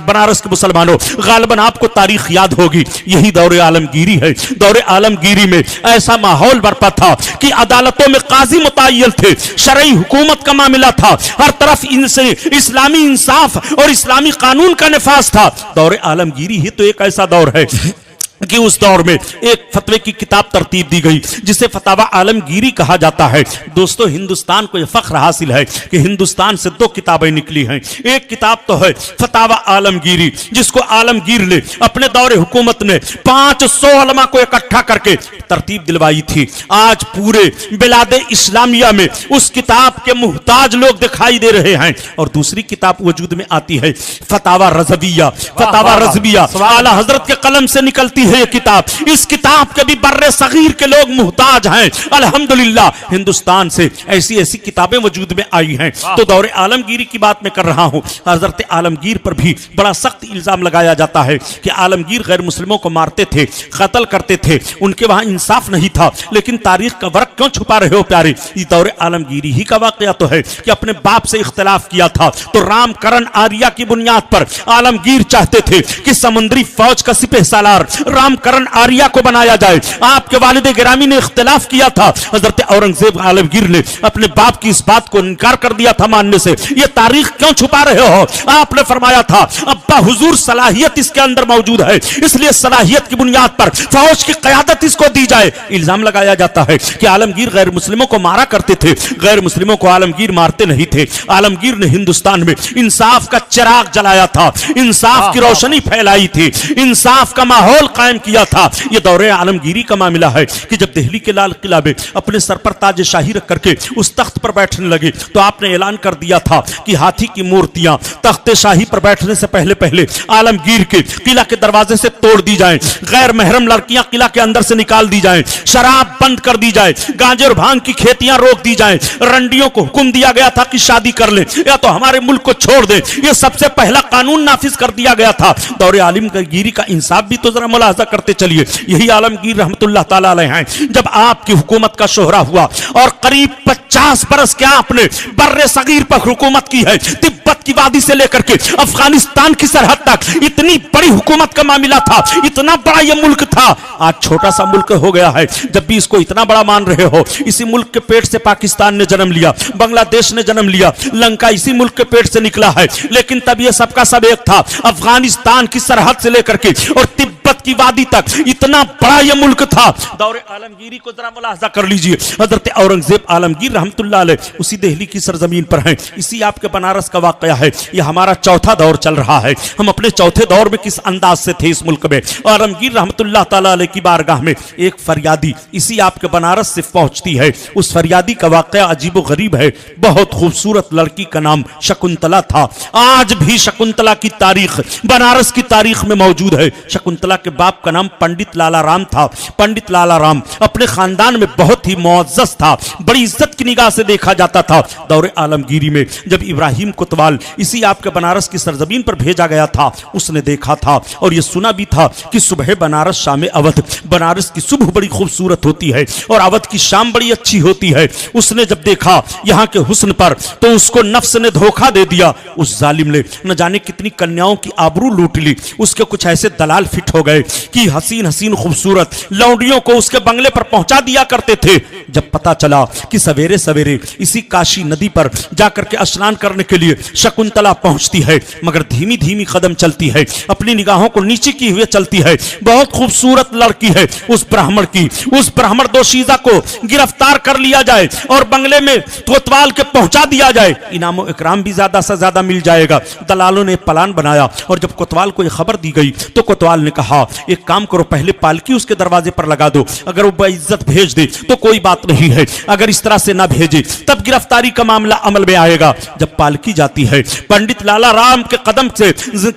बनारस के मुसलमानों गालिबन आपको तारीख याद होगी, यही दौरे आलमगीरी है। दौरे आलमगीरी में ऐसा माहौल बरपा था कि अदालतों में काजी मुतय्यल थे, शरई हुकूमत का मामला था, हर तरफ इनसे इस्लामी इंसाफ और इस्लामी कानून का निफाज था। दौरे आलमगीरी ही तो एक ऐसा दौर है कि उस दौर में एक फतवे की किताब तरतीब दी गई जिसे फतावा आलमगीरी कहा जाता है। दोस्तों, हिंदुस्तान को यह फख्र हासिल है कि हिंदुस्तान से दो किताबें निकली हैं। एक किताब तो है फतावा आलमगीरी, जिसको आलमगीर ने अपने दौरे हुकूमत ने 500 उलमा को इकट्ठा करके तरतीब दिलवाई थी। आज पूरे बिलादे इस्लामिया में उस किताब के मुहताज लोग दिखाई दे रहे हैं। और दूसरी किताब वजूद में आती है फतावा रज़विया। फतावा रज़विया आला हजरत के कलम से निकलती है ये किताब। इस किताब के भी बर्रे सगीर के लोग मुहताज हैं। अल्हम्दुलिल्लाह हिंदुस्तान से ऐसी ऐसी किताबें वजूद में आई हैं। तो दौरे आलमगीरी की बात मैं कर रहा हूं। हजरत आलमगीर पर भी बड़ा सख्त इल्जाम लगाया जाता है कि आलमगीर गैर मुस्लिमों को मारते थे, कत्ल करते थे, उनके वहां इंसाफ नहीं था। लेकिन तारीख का वर्क क्यों छुपा रहे हो प्यारे? ये दौरे आलमगीरी ही का वाकया तो है कि अपने बाप से इख्तिलाफ किया था तो रामकरण आर्या की बुनियाद पर आलमगीर चाहते थे कि समुद्री फौज का सिपह सालार रामकरण आर्या को बनाया जाए। आपके वालिद गिरामी ने इख्तिलाफ किया था। हजरत औरंगजेब आलमगीर ने अपने बाप की इस बात को इनकार कर दिया था मानने से। ये तारीख क्यों छुपा रहे हो? आपने फरमाया था अब्बा हुजूर सलाहियत इसके अंदर मौजूद है, इसलिए सलाहियत की बुनियाद पर फौज की क़यादत इसको दी जाए। इल्जाम लगाया जाता है कि आलमगीर गैर मुस्लिमों को मारा करते थे। गैर मुस्लिमों को आलमगीर मारते नहीं थे। आलमगीर ने हिंदुस्तान में इंसाफ का चिराग जलाया था, इंसाफ की रोशनी फैलाई थी, इंसाफ का माहौल कायम किया था। यह दौरे आलमगीरी का मामला है कि जब दिल्ली के लाल किला में अपने सर पर ताज शाही रख करके उस तख्त पर बैठने लगे तो आपने ऐलान कर दिया था कि हाथी की मूर्तियां तख्त शाही पर बैठने से पहले पहले आलमगीर के किला के दरवाजे से तोड़ दी जाएं, गैर महरम लड़कियां किला के अंदर से निकाल दी जाएं, शराब बंद कर दी जाए, गांजे और भांग की खेतियां रोक दी जाएं, रंडियों को हुक्म दिया गया था कि शादी कर ले या तो हमारे मुल्क को छोड़ दे। यह सबसे पहला कानून नाफिज कर दिया गया था। दौरे आलमगीरी का इंसाफ भी तो जरा मुलाहजा करते चलिए। यही आलमगीर रहमतुल्लाह ताला अलैह हैं। जब आपकी हुकूमत का शोहरा हुआ और करीब 50 बरस क्या आपने बर्रे सगीर पर हुकूमत की है, तिब्बत की वादी से लेकर के अफगानिस्तान की सरहद तक इतनी बड़ी हुकूमत का मामला था, इतना बड़ा यह मुल्क था। आज छोटा सा मुल्क हो गया है। जब भी इसको इतना बड़ा मान रहे हो, इसी मुल्क के पेट से पाकिस्तान ने जन्म लिया, बांग्लादेश ने जन्म लिया, लंका इसी मुल्क के पेट से निकला है। लेकिन तब यह सबका सब एक था। अफगानिस्तान की सरहद से लेकर के और तिब्बत की वादी तक इतना बड़ा यह मुल्क था। दौरे आलमगीरी को जरा मुलाहजा कर लीजिए। हजरत औरंगजेब आलमगीर रहमतुल्लाह अलैह उसी दिल्ली की सरजमीन पर हैं। इसी आपके बनारस का वाकया है। यह हमारा चौथा दौर चल रहा है। हम अपने चौथे दौर में किस अंदाज से थे इस मुल्क में। आलमगीर रहमतुल्लाह ताला अलैह की बारगाह में एक फरियादी इसी आपके बनारस से पहुंचती है। उस फरियादी का वाकया अजीब व गरीब है। बहुत खूबसूरत लड़की का नाम शकुंतला था। आज भी शकुंतला की तारीख बनारस की तारीख में मौजूद है। शकुंतला के बाप का नाम पंडित लाला राम था। पंडित लाला राम अपने खानदान में बहुत ही मुअज़्ज़ज़ था, बड़ी इज्जत की निगाह से देखा जाता था। दौरे आलमगीरी में जब इब्राहिम कोतवाल इसी आपके बनारस की सरजमीन पर भेजा गया था, उसने देखा था और यह सुना भी था कि सुबह बनारस शाम अवध, बनारस की सुबह बड़ी खूबसूरत होती है और अवध की शाम बड़ी अच्छी होती है। उसने जब देखा यहाँ के हुस्न पर तो उसको नफ्स ने धोखा दे दिया। उस जालिम ने न जाने कितनी कन्याओं की आबरू लूट ली। उसके कुछ ऐसे दलाल फिट हो गए कि हसीन हसीन खूबसूरत लौंडियों को उसके बंगले पर पहुंचा दिया करते थे। जब पता चला कि सवेरे सवेरे इसी काशी नदी पर जाकर के स्नान करने के लिए शकुंतला पहुंचती है, मगर धीमी धीमी कदम चलती है, अपनी निगाहों को नीचे की हुए चलती है। बहुत खूबसूरत लड़की है। उस ब्राह्मण दोशीजा को गिरफ्तार कर लिया जाए और बंगले में कोतवाल के पहुंचा दिया जाए, इनाम इकराम भी ज्यादा से ज्यादा मिल जाएगा। दलालों ने प्लान बनाया और जब कोतवाल को यह खबर दी गई तो कोतवाल ने कहा एक काम करो, पहले पालकी उसके दरवाजे पर लगा दो, अगर वो बेइज्जत भेज दे तो कोई बात नहीं है, अगर इस तरह से ना भेजे तब गिरफ्तारी का मामला अमल में आएगा। जब पालकी जाती है, पंडित लाला राम के कदम से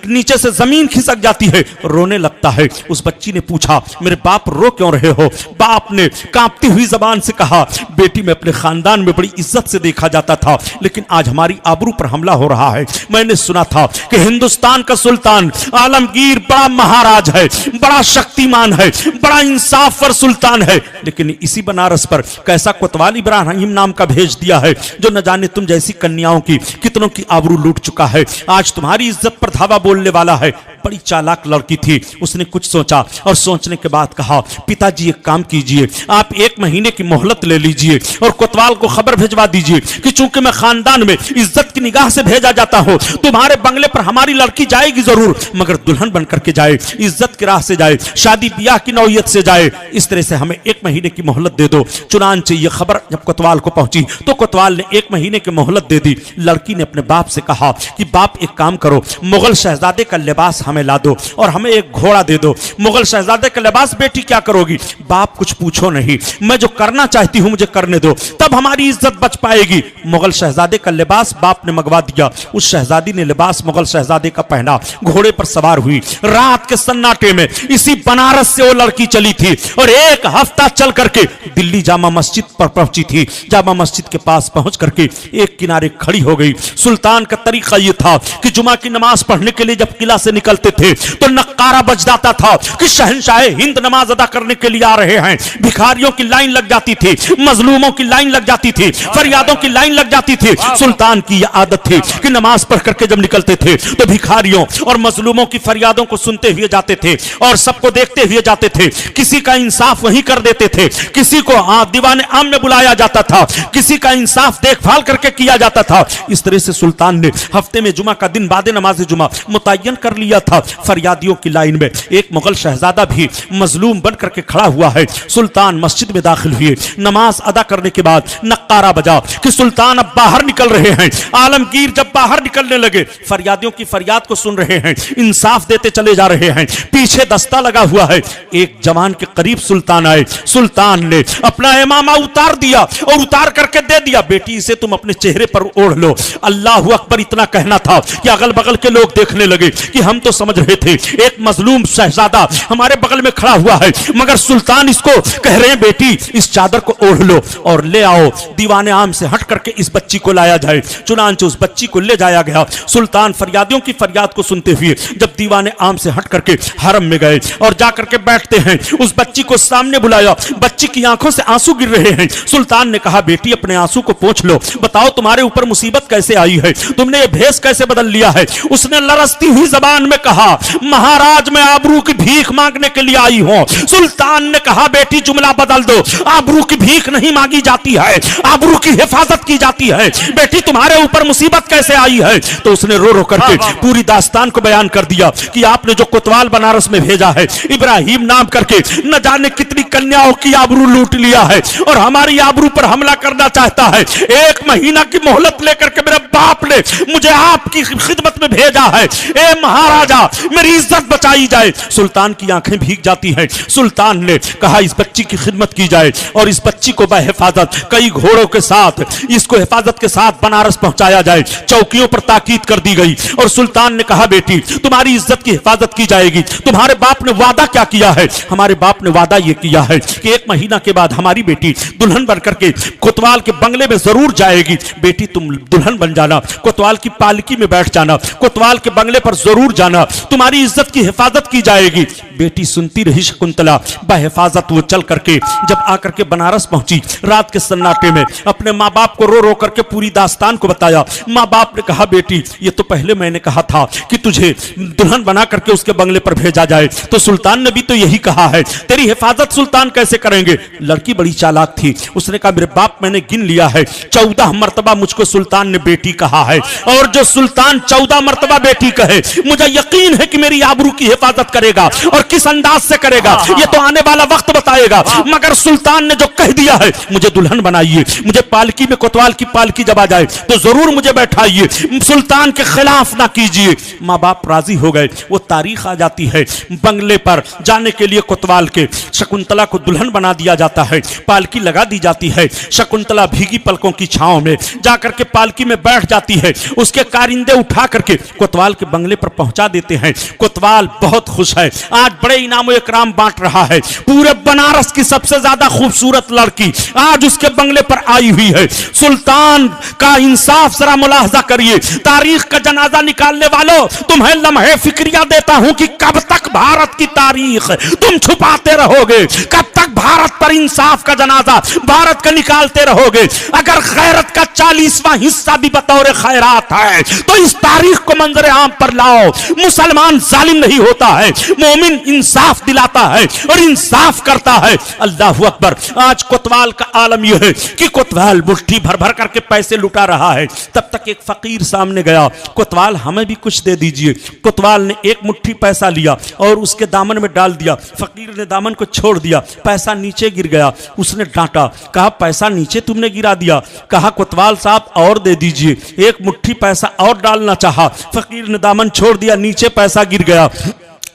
नीचे से जमीन खिसक जाती है, रोने लगता है। उस बच्ची ने पूछा मेरे बाप रो क्यों रहे हो? बाप ने कांपती हुई जबान से कहा बेटी मैं अपने खानदान में बड़ी इज्जत से देखा जाता था, लेकिन आज हमारी आबरू पर हमला हो रहा है। मैंने सुना था कि हिंदुस्तान का सुल्तान आलमगीर बड़ा महाराज है, बड़ा शक्तिमान है, बड़ा इंसाफ पर सुल्तान है, लेकिन इसी बनारस पर कैसा कोतवाल इब्राहिम नाम का भेज दिया है जो न जाने तुम जैसी कन्याओं की कितनों की आबरू लूट चुका है। आज तुम्हारी इज्जत पर धावा बोलने वाला है। बड़ी चालाक लड़की थी। उसने कुछ सोचा और सोचने के बाद कहा, पिताजी एक काम कीजिए, आप 1 महीने की मोहलत ले लीजिए और कोतवाल को खबर भिजवा दीजिए कि चूंकि मैं खानदान में इज्जत की निगाह से भेजा जाता हूं, तुम्हारे बंगले पर हमारी लड़की जाएगी जरूर, मगर दुल्हन बनकर के जाए, इज्जत की राह से जाए, शादी ब्याह की नौयत से जाए। इस तरह से हमें 1 महीने की मोहलत दे दो। चुनांचे ये खबर जब कोतवाल को पहुंची तो कोतवाल ने 1 महीने की मोहलत दे दी। लड़की ने अपने बाप से कहा कि बाप एक काम करो, मुगल शहजादे का लिबास हमें ला दो और हमें एक घोड़ा दे दो। मुगल शहजादे का लिबास बेटी क्या करोगी? बाप कुछ पूछो नहीं, मैं जो करना चाहती हूं मुझे करने दो, तब हमारी इज्जत बच पाएगी। मुगल शहजादे का लिबास बाप ने मंगवा दिया। उस शहजादी ने लिबास मुगल शहजादे का पहना, घोड़े पर सवार हुई। रात के सन्नाटे में इसी बनारस से वो लड़की चली थी और 1 हफ्ता चल करके दिल्ली जामा मस्जिद पर पहुंची थी। जामा मस्जिद के पास पहुंच करके एक किनारे खड़ी हो गई। सुल्तान का तरीका यह था कि जुमा की नमाज पढ़ने के लिए जब किला से निकलते थे तो नक्कारा बज जाता था कि शहंशाह हिंद नमाज अदा करने के लिए आ रहे हैं। भिखारियों की लाइन लग जाती थी, मजलूमों की लाइन लग जाती थी, फरियादों की लाइन लग जाती थी। सुल्तान की यह आदत थी कि नमाज पढ़ करके जब निकलते थे तो भिखारियों और मजलूमों की फरियादों को सुनते हुए जाते थे और सबको देखते हुए जाते थे। किसी का इंसाफ वहीं कर देते थे, किसी को दीवाने आम में बुलाया जाता था, किसी का इंसाफ देखभाल करके किया जाता था। इस तरह से सुल्तान ने हफ्ते में जुमा का दिन बाद नमाज जुमा मुतय्यन कर लिया था। फरियादियों की लाइन में एक मुगल शहजादा भी मजलूम बन करके खड़ा हुआ है। सुल्तान मस्जिद में दाखिल हुए। नमाज अदा करने के बाद नक्कारा बजा कि सुल्तान अब बाहर निकल रहे हैं। आलमगीर जब बाहर निकलने लगे, फरियादियों की फरियाद को सुन रहे हैं, इंसाफ देते चले जा रहे हैं। पीछे दस्ता लगा हुआ है। एक जवान के करीब सुल्तान आए। सुल्तान ने अपना इमामा उतार दिया और उतार करके दे दिया, बेटी इसे तुम अपने चेहरे पर ओढ़ लो। अल्लाहु अकबर इतना कहना था कि अगल बगल के लोग देखने लगे कि हम तो समझ रहे थे एक मजलूम शहजादा हमारे बगल में खड़ा हुआ है, मगर सुल्तान इसको कह रहे हैं बेटी इस चादर को ओढ़ लो और ले आओ। दीवाने आम से हट करके इस बच्ची को लाया जाए। चुनांचे उस बच्ची को ले जाया गया। सुल्तान फरियादियों की फरियाद को सुनते हुए जब दीवाने आम से हट करके हरम में गए और जाकर के बैठते हैं, उस बच्ची को सामने बुलाया। बच्ची की आंखों से आंसू गिर रहे हैं। सुल्तान ने कहा बेटी अपने आंसू को पोंछ लो, बताओ तुम्हारे ऊपर मुसीबत कैसे आई है, तुमने ये भेष कैसे बदल लिया है। उसने लरसती हुई जबान में कहा महाराज मैं आबरू की भीख मांगने के लिए आई हूं। सुल्तान ने कहा बेटी जुमला बदल दो, आबरू की भीख नहीं मांगी जाती है, आबरू की हिफाजत की जाती है। बेटी तुम्हारे ऊपर मुसीबत कैसे आई है? तो उसने रो रो करके पूरी दास्तान को बयान कर दिया कि आपने जो कोतवाल बनारस में भेजा है, इब्राहिम नाम करके न जाने कितनी कन्याओं की आबरू लूट लिया है और हमारी आबरू पर हमला करना चाहता है। 1 महीना की मोहलत लेकर के मेरे बाप ने मुझे आपकी खिदमत में भेजा है। ए महाराजा मेरी इज्जत बचाई जाए। सुल्तान की आंखें भीग जाती हैं। सुल्तान ने कहा इस बच्ची की खिदमत की जाए और इस बच्ची को बहिफाजत कई घोड़ों के साथ इसको हिफाजत के साथ बनारस पहुंचाया जाए। चौकियों पर ताकीद कर दी गई और सुल्तान ने कहा बेटी तुम्हारी इज्जत की हिफाजत की जाएगी। तुम्हारे बाप ने वादा क्या किया है? हमारे बाप ने वादा यह किया है कि 1 महीना के बाद हमारी बेटी दुल्हन बनकर के कोतवाल के बंगले में जरूर जाएगी। बेटी तुम दुल्हन बन जाना, कोतवाल की पालकी में बैठ जाना, कोतवाल के बंगले पर जरूर जाना, तुम्हारी इज्जत की हिफाजत की जाएगी। बेटी सुनती रही शकुंतला। बहिफाजत वो चल करके जब आकर के बनारस पहुंची, रात के सन्नाटे में अपने माँ बाप को रो रो करके पूरी दास्तान को बताया। माँ बाप ने कहा बेटी ये तो पहले मैंने कहा था कि तुझे दुल्हन बना करके उसके बंगले पर भेजा जाए, तो सुल्तान ने भी तो यही कहा है, तेरी हिफाजत सुल्तान कैसे करेंगे? लड़की बड़ी चालाक थी। उसने कहा मेरे बाप मैंने गिन लिया है 14 मरतबा मुझको सुल्तान ने बेटी कहा है और जो सुल्तान 14 मरतबा बेटी कहे मुझे यकीन है कि मेरी आबरू की हिफाजत करेगा और किस अंदाज से करेगा ये तो आने वाला वक्त बताएगा। मगर सुल्तान ने जो कह दिया है मुझे दुल्हन बनाइए, मुझे पालकी में कोतवाल की पालकी जब आ जाए तो जरूर मुझे बैठाइए, सुल्तान के खिलाफ ना कीजिए। माँ बाप राजी हो गए। वो तारीख आ जाती है बंगले पर जाने के लिए कोतवाल के। शकुंतला को दुल्हन बना दिया जाता है, पालकी लगा दी जाती है। शकुंतला भीगी पलकों की छांव में जाकर के पालकी में बैठ जाती है। उसके कारिंदे उठा करके कोतवाल के बंगले पर पहुंचा देते हैं। कोतवाल बहुत खुश है, आज बड़े इनाम इकराम बांट रहा है। पूरे बनारस की सबसे ज्यादा खूबसूरत लड़की आज उसके बंगले पर आई हुई है। सुल्तान का इंसाफ जरा मुलाहजा करिए। तारीख का जनाजा निकालने वालों तुम्हें लम्हे फिक्रिया देता हूं कि कब तक भारत की तारीख तुम छुपाते रहोगे, कब तक भारत पर इंसाफ का जनाजा भारत का निकालते रहोगे। अगर खैरत का 40वां हिस्सा भी बतौर खैरात है तो इस तारीख को मंजर आम पर लाओ। मुसलमान जालिम नहीं होता है, मोमिन इंसाफ दिलाता है और इंसाफ करता है। अल्लाह अकबर। आज कोतवाल का आलम यह है कि कोतवाल मुट्ठी भर भर करके पैसे लुटा रहा है। तब तक एक फकीर सामने गया, कोतवाल हमें भी कुछ दे दीजिए। कोतवाल ने एक मुट्ठी पैसा लिया और उसके दामन में डाल दिया। फकीर ने दामन को छोड़ दिया, पैसा नीचे गिर गया। उसने डांटा, कहा पैसा नीचे तुमने गिरा दिया। कहा कोतवाल साहब और दे दीजिए। एक मुट्ठी पैसा और डालना चाहा, फकीर ने दामन छोड़ दिया, नीचे पैसा गिर गया।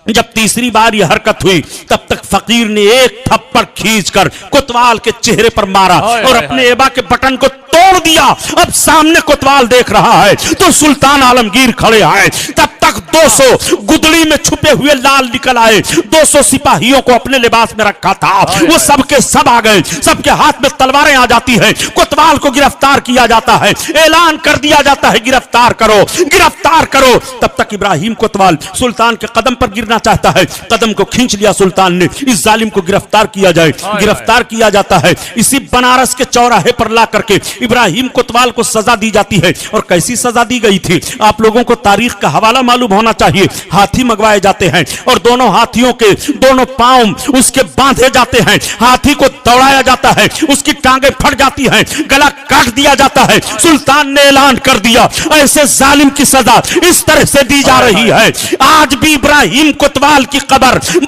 जब तीसरी बार यह हरकत हुई तब तक फकीर ने एक थप्पड़ खींचकर कोतवाल के चेहरे पर मारा और अपने एबा के बटन को तोड़ दिया। अब सामने कोतवाल देख रहा है तो सुल्तान आलमगीर खड़े आए। तब तक 200 गुदड़ी में छुपे हुए लाल निकल आए। 200 सिपाहियों को अपने लिबास में रखा था, वो सबके सब आ गए। सबके हाथ में तलवारें आ जाती है। कोतवाल को गिरफ्तार किया जाता है, ऐलान कर दिया जाता है गिरफ्तार करो, गिरफ्तार करो। तब तक इब्राहिम कोतवाल सुल्तान के कदम पर गिरना चाहता है, कदम को खींच लिया सुल्तान ने। इस जालिम को गिरफ्तार किया जाए। गिरफ्तार किया जाता है। इसी बनारस के चौराहे पर ला करके इब्राहिम कोतवाल को सजा दी जाती है। और कैसी सजा दी गई थी, आप लोगों को तारीख का हवाला मालूम होना चाहिए। हाथी मंगवाए जाते हैं और दोनों हाथियों के दोनों पांव उसके बांधे जाते हैं। हाथी को दौड़ाया जाता है, उसकी टांगें फट जाती हैं, गला काट दिया जाता है। सुल्तान ने ऐलान कर दिया ऐसे जालिम की सजा इस तरह से दी जा रही है। आज भी इब्राहिम कोतवाल की कब्र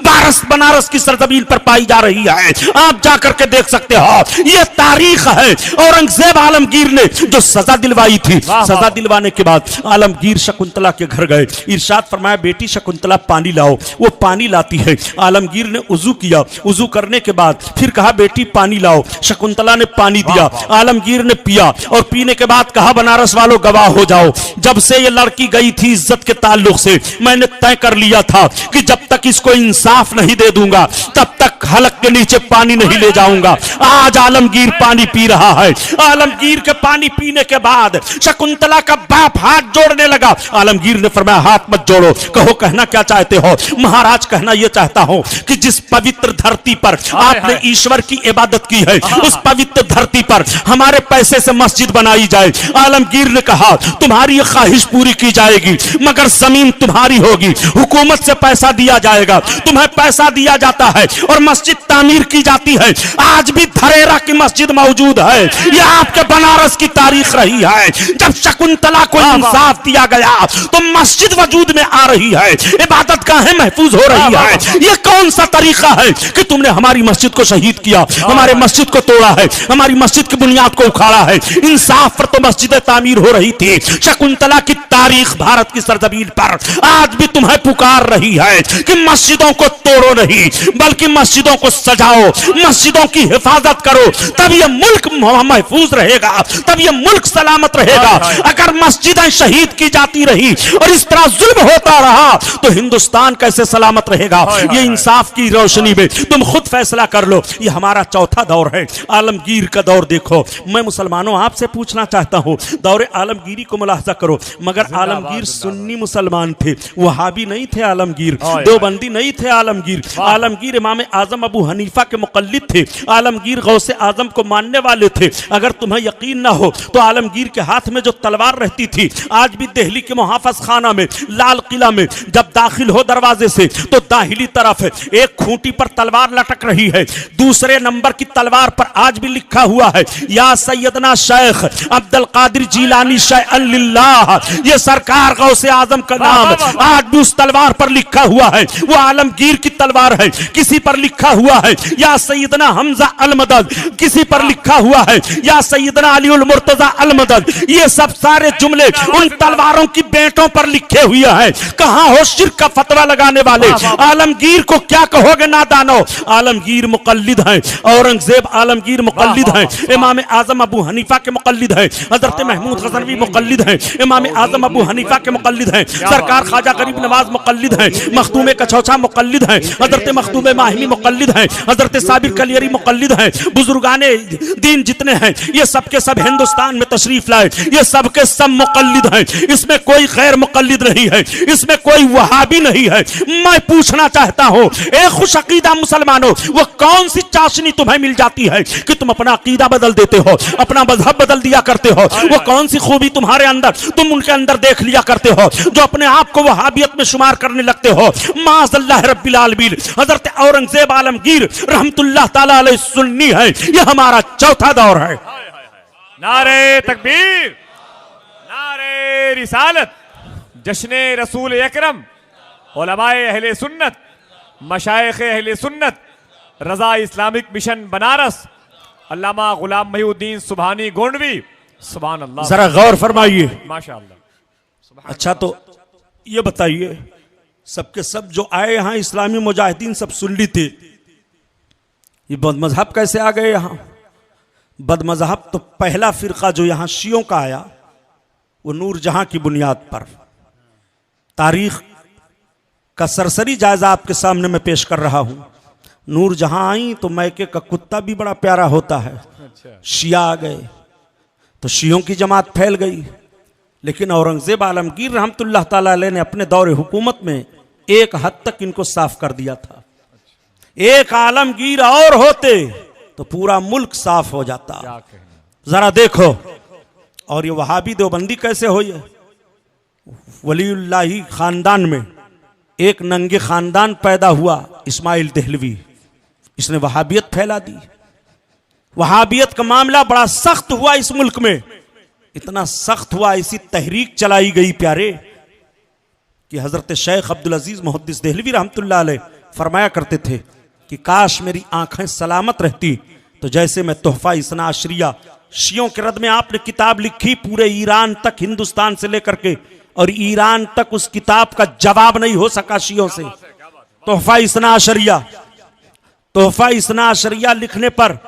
बनारस की सरजमीन पर पाई जा रही है। आप जाकर के देख सकते हो, यह तारीख है। औरंगजेब आलमगीर ने जो सजा दिलवाई थी, सजा दिलवाने के बाद आलमगीर शकुंतला के घर गए। इरशाद फरमाया बेटी शकुंतला पानी लाओ। वो पानी लाती है। आलमगीर ने उजू किया, उजू करने के बाद फिर कहा बेटी पानी लाओ। शकुंतला ने पानी दिया, आलमगीर ने पिया और पीने के बाद कहा बनारस वालों गवाह हो जाओ, जब से ये लड़की गई थी इज्जत के ताल्लुक से मैंने तय कर लिया था कि जब तक इसको इंसाफ नहीं दे दूंगा तब तक हलक के नीचे पानी नहीं ले जाऊंगा। आज आलमगीर पानी पी रहा है। आलमगीर के पानी पीने के बाद शकुंतला का बाप हाथ जोड़ने लगा। आलमगीर ने फरमाया हाथ मत जोड़ो, कहो कहना क्या चाहते हो। महाराज कहना यह चाहता हूं कि जिस पवित्र धरती पर आपने ईश्वर की इबादत की है उस पवित्र धरती पर हमारे पैसे से मस्जिद बनाई जाए। आलमगीर ने कहा तुम्हारी यह ख्वाहिश पूरी की जाएगी मगर जमीन तुम्हारी होगी, हुकूमत से पैसा दिया जाएगा, तुम्हें पैसा दिया जाता है और मस्जिद तामीर की जाती है। आज भी धरेरा की मस्जिद मौजूद है। यह आपके बनारस की तारीख रही है। जब शकुंतला को इंसाफ दिया गया तो मस्जिद वजूद में आ रही है, इबादत गाहें महफूज हो रही है। यह कौन सा तरीका है कि तुमने हमारी मस्जिद को शहीद किया, हमारे मस्जिद को तोड़ा है, हमारी मस्जिद की बुनियाद को उखाड़ा है। इंसाफ पर तो मस्जिद तामीर हो रही थी। शकुंतला की तारीख भारत की सरजमीन पर आज भी तुम्हें पुकार रही है कि मस्जिदों को तोड़ो नहीं बल्कि मस्जिदों को सजाओ, मस्जिदों की हिफाजत करो, तब यह मुल्क महफूज रहेगा, तब यह मुल्क सलामत रहेगा। अगर मस्जिदें शहीद की जाती रही और इस तरह जुल्म होता रहा तो हिंदुस्तान कैसे सलामत रहेगा। ये इंसाफ की रोशनी में तुम खुद फैसला कर लो। ये हमारा चौथा दौर है। आलमगीर का दौर देखो। मैं मुसलमानों आपसे पूछना चाहता हूं, दौरे आलमगीरी को मुलाहजा करो। मगर आलमगीर सुन्नी मुसलमान थे, वहाबी नहीं थे। आलमगीर देवबंदी नहीं थे। आलमगीर आलमगीर इमाम आजम अबू हनीफा के मुकल्लिद थे। आलमगीर गौसे आजम को मानने वाले थे। अगर तुम्हें यकीन ना हो तो आलमगीर के हाथ में जो तलवार रहती थी, आज भी दिल्ली के मुहाफिज खाना में लाल किला में जब दाखिल हो दरवाजे से तो दाहिनी तरफ एक खूंटी पर तलवार लटक रही है। दूसरे नंबर की तलवार पर आज भी लिखा हुआ है या सैयदना शेख अब्दुल कादिर जीलानी शैअन लिल्लाह। ये सरकार गौसे आजम का नाम आज भी उस तलवार पर लिखा हुआ है। वो आलमगीर की तलवार है। किसी पर लिखा हुआ है या सैयदना हमजा अल मदद, किसी पर लिखा हुआ है या सैयदना अली उल मुर्तजा अल मदद। ये सब सारे जुमले उन तलवारों की बेटों पर लिखे हुए हैं। कहां हो शिर्क का फतवा लगाने वाले। आलमगीर को क्या कहोगे नादानो। आलमगीर मुकल्लिद हैं। औरंगजेब आलमगीर मुकल्लिद हैं। इमाम आजम अबू हनीफा के मुकल्लिद हैं। हजरत महमूद गजनवी मुकल्लिद हैं। इमाम आजम अबू हनीफा के मुकल्लिद हैं। सरकार ख्वाजा गरीब नवाज मुकल्लिद हैं। मखदूम कछौछा मुकल्लिद हैं। हजरत मखदूम इब्राहिमी मुक़ल्लिद हैं, हजरत साबिर कलियरी मुक़ल्लिद हैं, बुजुर्गाने दीन जितने हैं ये सब के सब हिंदुस्तान में तशरीफ लाए, ये सब के सब मुक़ल्लिद हैं। इसमें कोई गैर मुक़ल्लिद नहीं है, इसमें कोई वहाबी नहीं है। मैं पूछना चाहता हूं ए खुश अकीदा मुसलमानों, वो कौन सी चाशनी तुम्हें मिल जाती है कि तुम अपना अकीदा बदल देते हो, अपना मजहब बदल दिया करते हो? वो कौन सी खूबी तुम्हारे अंदर तुम उनके अंदर देख लिया करते हो जो अपने आप को वहाबियत में शुमार करने लगते हो? माज़अल्लाह रब्बिल आलमीन, हजरत औरंगजेब आलमगीर रहमतुल्लाह ताला अलैह सुन्नी है। ये हमारा चौथा दौर है।
नारे तकबीर, नारे रिसालत, जश्ने रसूल अकरम, उलमाए अहले सुन्नत, मशाइख अहले सुन्नत, रजा इस्लामिक मिशन बनारस, अल्लामा गुलाम महीउद्दीन सुभानी गोंडवी, सुभान अल्लाह।
जरा गौर फरमाइए,
माशाअल्लाह।
अच्छा तो ये बताइए, सबके सब जो आए यहाँ इस्लामी मुजाहिदीन सब सुन्नी थे, ये बदमजहब कैसे आ गए यहाँ? बदमजहब तो पहला फिरका जो यहाँ शियों का आया वो नूर जहां की बुनियाद पर। तारीख का सरसरी जायजा आपके सामने मैं पेश कर रहा हूं। नूर जहां आई तो मैके का कुत्ता भी बड़ा प्यारा होता है। शिया आ गए तो शियों की जमात फैल गई, लेकिन औरंगजेब आलमगीर रहमतुल्लाह ताला अलैह ने अपने दौरे हुकूमत में एक हद तक इनको साफ कर दिया था। एक आलमगीर और होते तो पूरा मुल्क साफ हो जाता। जरा देखो, और ये वहाबी देवबंदी कैसे हुई है? वलीउल्लाही खानदान में एक नंगे खानदान पैदा हुआ, इस्माइल देहलवी, इसने वहाबियत फैला दी। वहाबियत का मामला बड़ा सख्त हुआ इस मुल्क में, इतना सख्त हुआ, ऐसी तहरीक चलाई गई प्यारे कि हजरत शेख अब्दुल अजीज मुहद्दिस देहलवी रहमतुल्लाह अलैह फरमाया करते थे कि काश मेरी आंखें सलामत रहती तो जैसे मैं तोहफा इसना अशरिया, शियों के रद में आपने किताब लिखी, पूरे ईरान तक, हिंदुस्तान से लेकर के और ईरान तक उस किताब का जवाब नहीं हो सका शियों से। तोहफा इसना अशरिया, तोहफा इसना अशरिया लिखने पर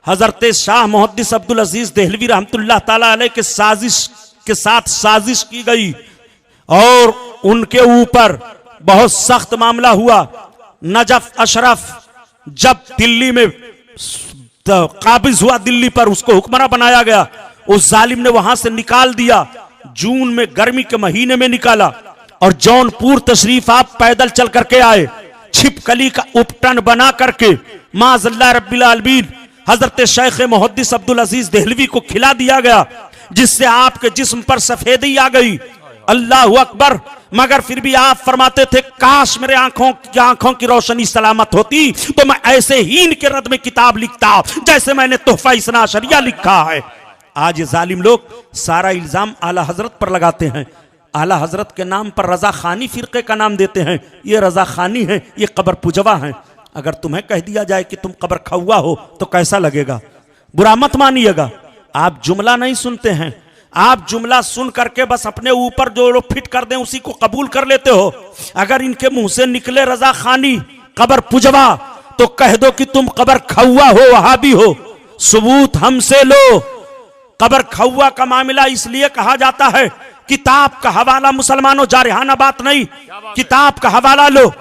हजरत शाह मुहद्दिस अब्दुल अजीज देहलवी रहमतुल्लाह ताला अलैह के साथ साजिश की गई और उनके ऊपर बहुत सख्त मामला हुआ। नजफ अशरफ जब दिल्ली में काबिज हुआ, दिल्ली पर उसको हुक्मरान बनाया गया, उस जालिम ने वहां से निकाल दिया। जून में, गर्मी के महीने में निकाला और जौनपुर तशरीफ आप पैदल चल करके आए, छिपकली का उपटन बना करके माज़अल्लाह रब्बिल आलमीन हजरत शेख मुहद्दिस अब्दुल अजीज देहलवी को खिला दिया गया, जिससे आपके जिस्म पर सफेदी आ गई। अल्लाह अकबर। मगर फिर भी आप फरमाते थे काश मेरे आंखों की रोशनी सलामत होती तो मैं ऐसे ही इनके रद में किताब लिखता जैसे मैंने तोहफा इसना अशरिया लिखा है। आज ये जालिम लोग सारा इल्जाम आला हजरत पर लगाते हैं, आला हजरत के नाम पर रजा खानी फिरके का नाम देते हैं। ये रजा खानी है, ये कब्र पुजवा है। अगर तुम्हें कह दिया जाए कि तुम कब्र खौआ हो तो कैसा लगेगा? बुरा मत मानिएगा। आप जुमला नहीं सुनते हैं, आप जुमला सुन करके बस अपने ऊपर जो लोग फिट कर दें उसी को कबूल कर लेते हो। अगर इनके मुंह से निकले रजा खानी, कब्र पुजवा, तो कह दो कि तुम कब्र खौआ हो, वहाबी हो। सबूत हमसे लो। कब्र खौआ का मामला इसलिए कहा जाता है, किताब का हवाला, मुसलमानों जारहाना बात नहीं, किताब का हवाला लो।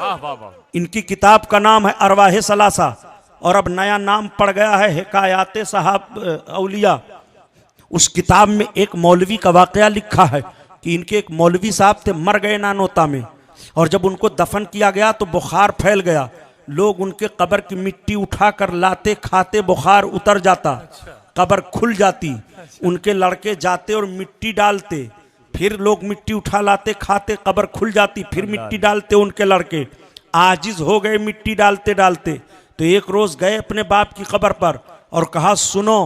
इनकी किताब का नाम है अरवाह सलासा और अब नया नाम पड़ गया है हिकायाते साहब औलिया। उस किताब में एक मौलवी का वाकया लिखा है कि इनके एक मौलवी साहब थे, मर गए नानोता में, और जब उनको दफन किया गया तो बुखार फैल गया। लोग उनके कब्र की मिट्टी उठाकर लाते, खाते, बुखार उतर जाता, कब्र खुल जाती। उनके लड़के जाते और मिट्टी डालते, फिर लोग मिट्टी उठा लाते, खाते, कब्र खुल जाती, फिर मिट्टी डालते। उनके लड़के आजिज हो गए मिट्टी डालते डालते, तो एक रोज गए अपने बाप की कब्र पर और कहा सुनो,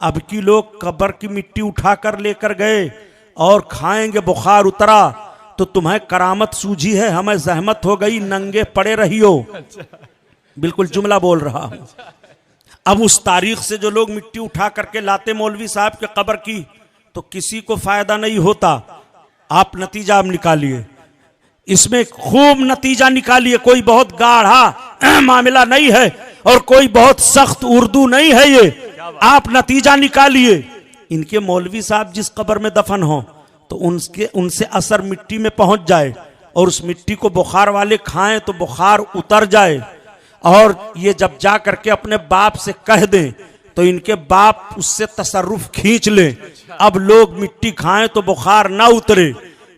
अब की लोग कब्र की मिट्टी उठाकर लेकर गए और खाएंगे, बुखार उतरा तो तुम्हें करामत सूझी है, हमें जहमत हो गई, नंगे पड़े रहियो। बिल्कुल जुमला बोल रहा हूं। अब उस तारीख से जो लोग मिट्टी उठा करके लाते मौलवी साहब के कब्र की, तो किसी को फायदा नहीं होता। आप नतीजा अब निकालिए, इसमें खूब नतीजा निकालिए। कोई बहुत गाढ़ा मामला नहीं है और कोई बहुत सख्त उर्दू नहीं है ये। आप नतीजा निकालिए। इनके मौलवी साहब जिस कब्र में दफन हो तो उनसे असर मिट्टी में पहुंच जाए और उस मिट्टी को बुखार वाले खाएं तो बुखार उतर जाए। और ये जब जा करके अपने बाप से कह दें तो इनके बाप उससे तसर्रुफ खींच ले, अब लोग मिट्टी खाएं तो बुखार ना उतरे।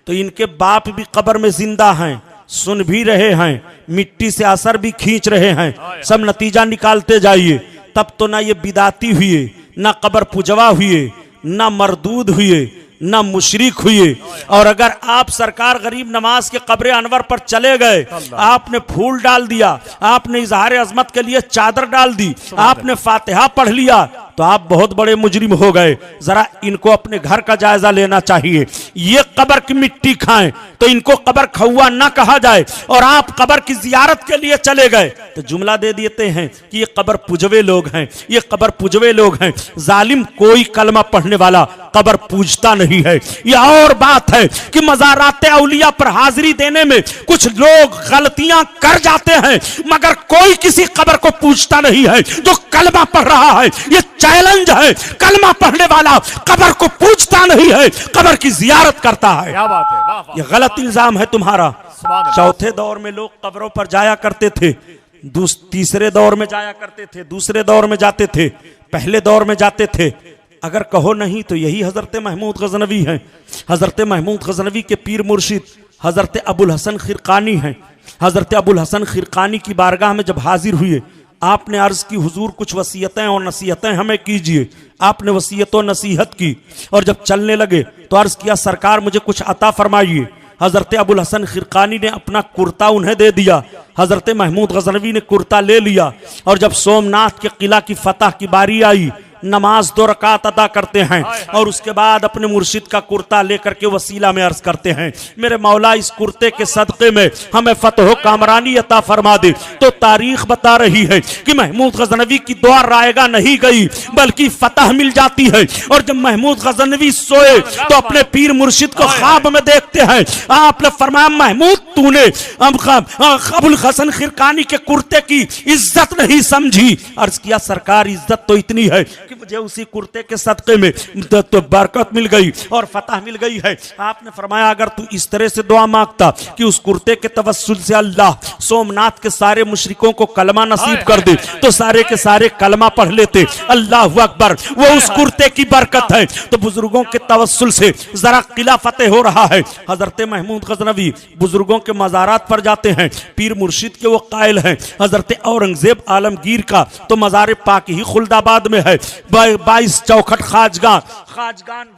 तो इनके बाप भी कब्र में जिंदा हैं, सुन भी रहे हैं, मिट्टी से असर भी खींच रहे हैं। सब नतीजा निकालते जाइए। तब तो ना ये बिदाती हुए, ना कब्र पुजवा हुए, ना मरदूद हुए, ना मुशरिक हुए। और अगर आप सरकार गरीब नवाज के कब्र अनवर पर चले गए, आपने फूल डाल दिया, आपने इजहार अजमत के लिए चादर डाल दी, आपने फातिहा पढ़ लिया, तो आप बहुत बड़े मुजरिम हो गए। जरा इनको अपने घर का जायजा लेना चाहिए। ये कब्र की मिट्टी खाएं तो इनको कब्र खौआ ना कहा जाए, और आप कब्र की जियारत के लिए चले गए तो जुमला दे देते हैं कि ये कब्र पुजवे लोग हैं, ये कब्र पुजवे लोग हैं। जालिम कोई कलमा पढ़ने वाला कब्र पूजता नहीं है। यह और बात है कि मज़ारात औलिया पर हाजिरी देने में कुछ लोग गलतियां कर जाते हैं, मगर कोई किसी कब्र को पूजता नहीं है जो कलमा पढ़ रहा है। ये चैलेंज है, कलमा पढ़ने वाला कब्र को पूजता नहीं है, कब्र की जियारत करता है।
क्या बात है, वाह वाह।
ये गलत इल्जाम है तुम्हारा।
सुभान अल्लाह।
चौथे दौर में लोग कब्रों पर जाया करते थे, तीसरे दौर में जाया करते थे, दूसरे दौर में जाते थे, पहले दौर में जाते थे। अगर कहो नहीं तो यही हजरत महमूद गजनवी हैं। हजरत महमूद गजनवी के पीर मुर्शिद हजरत अबुल हसन खिरकानी हैं। हजरत अबुल हसन खिरकानी की बारगाह में जब हाजिर हुए, आपने अर्ज की हुजूर कुछ वसीयतें और नसीहतें हमें कीजिए। आपने वसीयत और नसीहत की, और जब चलने लगे तो अर्ज किया सरकार मुझे कुछ अता फरमाइए। हजरत अबुल हसन खिरकानी ने अपना कुर्ता उन्हें दे दिया, हजरत महमूद गजनवी ने कुर्ता ले लिया। और जब सोमनाथ के किला की फतह की बारी आई, नमाज 2 रकात अदा करते हैं और उसके बाद अपने मुर्शिद का कुर्ता लेकर के वसीला में अर्ज करते हैं, मेरे मौला इस कुर्ते के सदक़े में हमें फतह कामरानी अता फरमा दे। तो तारीख बता रही है कि महमूद गजनवी की दुआ रायगा नहीं गई, बल्कि फतह मिल जाती है। और जब महमूद गजनवी सोए तो अपने पीर मुर्शिद को ख्वाब में देखते हैं। आपने फरमाया महमूद तूने अबुल हसन खिरकानी के कुर्ते की इज्जत नहीं समझी। अर्ज किया सरकार इज्जत तो इतनी है कि मुझे उसी कुर्ते के सदक़े में तो बरकत मिल गई और फतह मिल गई है। आपने फरमाया अगर तू इस तरह से दुआ मांगता कि उस कुर्ते के तवस्सुल से अल्लाह सोमनाथ के सारे मुशरिकों को कलमा नसीब कर दे, तो सारे के सारे कलमा पढ़ लेते। अल्लाह अकबर, वो उस कुर्ते की बरकत है। तो बुजुर्गों के तवस्सुल से जरा किला फतेह हो रहा है। हजरत महमूद गजनवी बुजुर्गों के मज़ारात पर जाते हैं, पीर मुर्शिद के वो कायल हैं। हजरत औरंगजेब आलमगीर का तो मज़ार पाक ही खुल्दाबाद में है। 22 चौखट खाजगान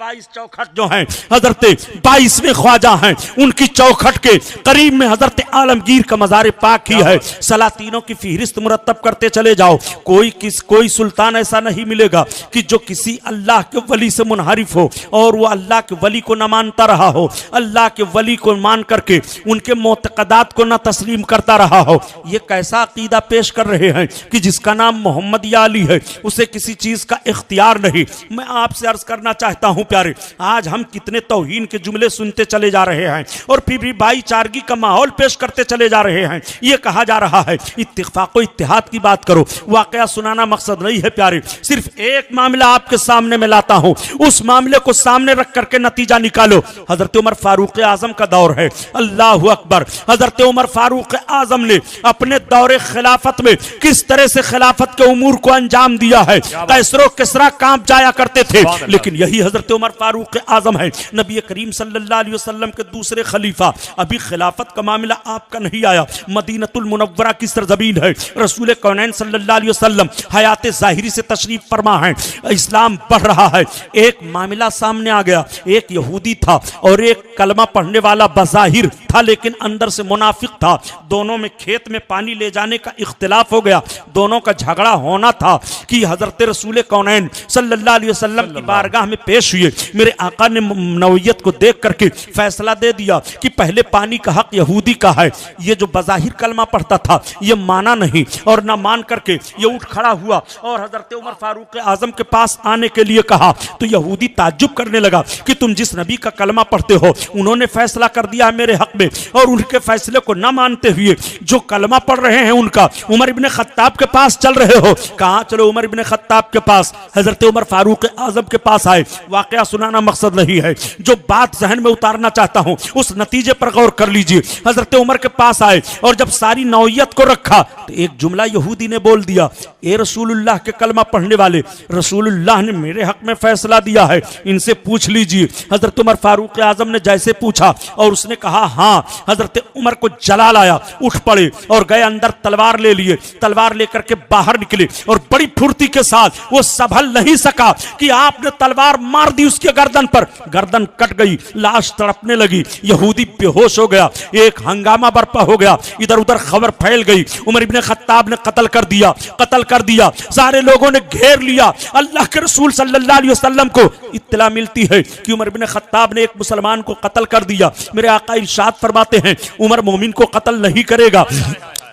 22 चौखट जो हैं हजरत 22वें ख्वाजा हैं, उनकी चौखट के करीब में हजरत आलमगीर का मज़ार पाक ही है। सलातीनों की फहरिस्त मुरतब करते चले जाओ, कोई सुल्तान ऐसा नहीं मिलेगा कि जो किसी अल्लाह के वली से मुनहरिफ हो और वो अल्लाह के वली को न मानता रहा हो, अल्लाह के वली को मान करके उनके मोतकदात को न तस्लीम करता रहा हो। ये कैसा अकीदा पेश कर रहे हैं कि जिसका नाम मोहम्मद या अली है उसे किसी चीज का इख्तियार नहीं। मैं आपसे अर्ज करना चाहता हूं प्यारे, आज हम कितने तौहीन के जुमले सुनते चले जा रहे हैं और फिर भी भाईचारगी का माहौल पेश करते चले जा रहे हैं। ये कहा जा रहा है इत्तिफाक व इत्तिहाद की बात करो। वाकया सुनाना मकसद नहीं है प्यारे, सिर्फ एक मामला आपके सामने में लाता हूं, उस मामले को सामने रख करके नतीजा निकालो। हजरत उमर फारूक आजम का दौर है। अल्लाह अकबर, हजरत उमर फारूक आजम ने अपने दौरे खिलाफत में किस तरह से खिलाफत के उमूर को अंजाम दिया है। कैसरो किसरा कांप जाया करते थे, लेकिन यही हजरत उमर फारूक आजम है, नबी करीम सल्लल्लाहु अलैहि वसल्लम के दूसरे खलीफा। अभी खिलाफत का मामला आपका नहीं आया, मदीनतुल मुनव्वरा की सरजमीन है, रसूल कौनैन सल्लल्लाहु अलैहि वसल्लम हयात ज़ाहिरी से तशरीफ फरमा है, इस्लाम बढ़ रहा है। एक मामला सामने आ गया, एक यहूदी था और एक कलमा पढ़ने वाला बज़ाहिर था लेकिन अंदर से मुनाफिक था। दोनों में खेत में पानी ले जाने का इख्तिलाफ हो गया, दोनों का झगड़ा होना था कि हजरत रसूल कौनैन सल्लल्लाहु अलैहि वसल्लम की बारगाह में पेश हुए। मेरे आका ने नौयत को देख करके फैसला दे दिया कि पहले पानी का हक यहूदी का है। ये जो बज़ाहिर कलमा पढ़ता था ये माना नहीं और ना मान करके ये उठ खड़ा हुआ और हजरत उमर फारूक आजम के पास आने के लिए कहा। तो यहूदी ताज्जुब करने लगा कि तुम जिस नबी का कलमा पढ़ते हो उन्होंने फैसला कर दिया है मेरे हक में और उनके फैसले को न मानते हुए जो कलमा पढ़ रहे हैं उनका उमर इब्ने खत्ताब के पास चल रहे हो। कहाँ चलो? उमर इब्ने खत्ताब के पास। हजरत उमर फारूक आजम के पास आए। वाकया सुनाना मकसद नहीं है, जो बात जहन में उतारना चाहता हूं उस नतीजे पर गौर कर लीजिए। हजरत उमर के पास आए और जब सारी नौयत को रखा तो एक जुमला यहूदी ने बोल दिया, ए रसूलुल्लाह के कलमा पढ़ने वाले, रसूलुल्लाह ने मेरे हक में फैसला दिया है, इनसे पूछ लीजिए। हजरत उमर फारूक आजम ने जैसे पूछा और उसने कहा हाँ, हजरत उमर को जलाल आया, उठ पड़े और गए अंदर, तलवार ले लिए, तलवार लेकर के बाहर निकले और बड़ी फुर्ती के साथ वो संभल नहीं सका कि आपने तलवार मार दी उसके गर्दन पर, गर्दन कट गई, लाश तड़पने लगी, यहूदी बेहोश हो गया, एक हंगामा बर्पा हो गया, इधर उधर खबर फैल गई, उमर इब्ने खत्ताब ने कत्ल कर दिया, कत्ल कर दिया, सारे लोगों ने घेर लिया। अल्लाह के रसूल सल्लल्लाहु अलैहि वसल्लम को इत्तला मिलती है कि उमर इब्ने खत्ताब ने एक मुसलमान को कत्ल कर दिया। मेरे आका इरशाद फरमाते हैं उमर मोमिन को कत्ल नहीं करेगा।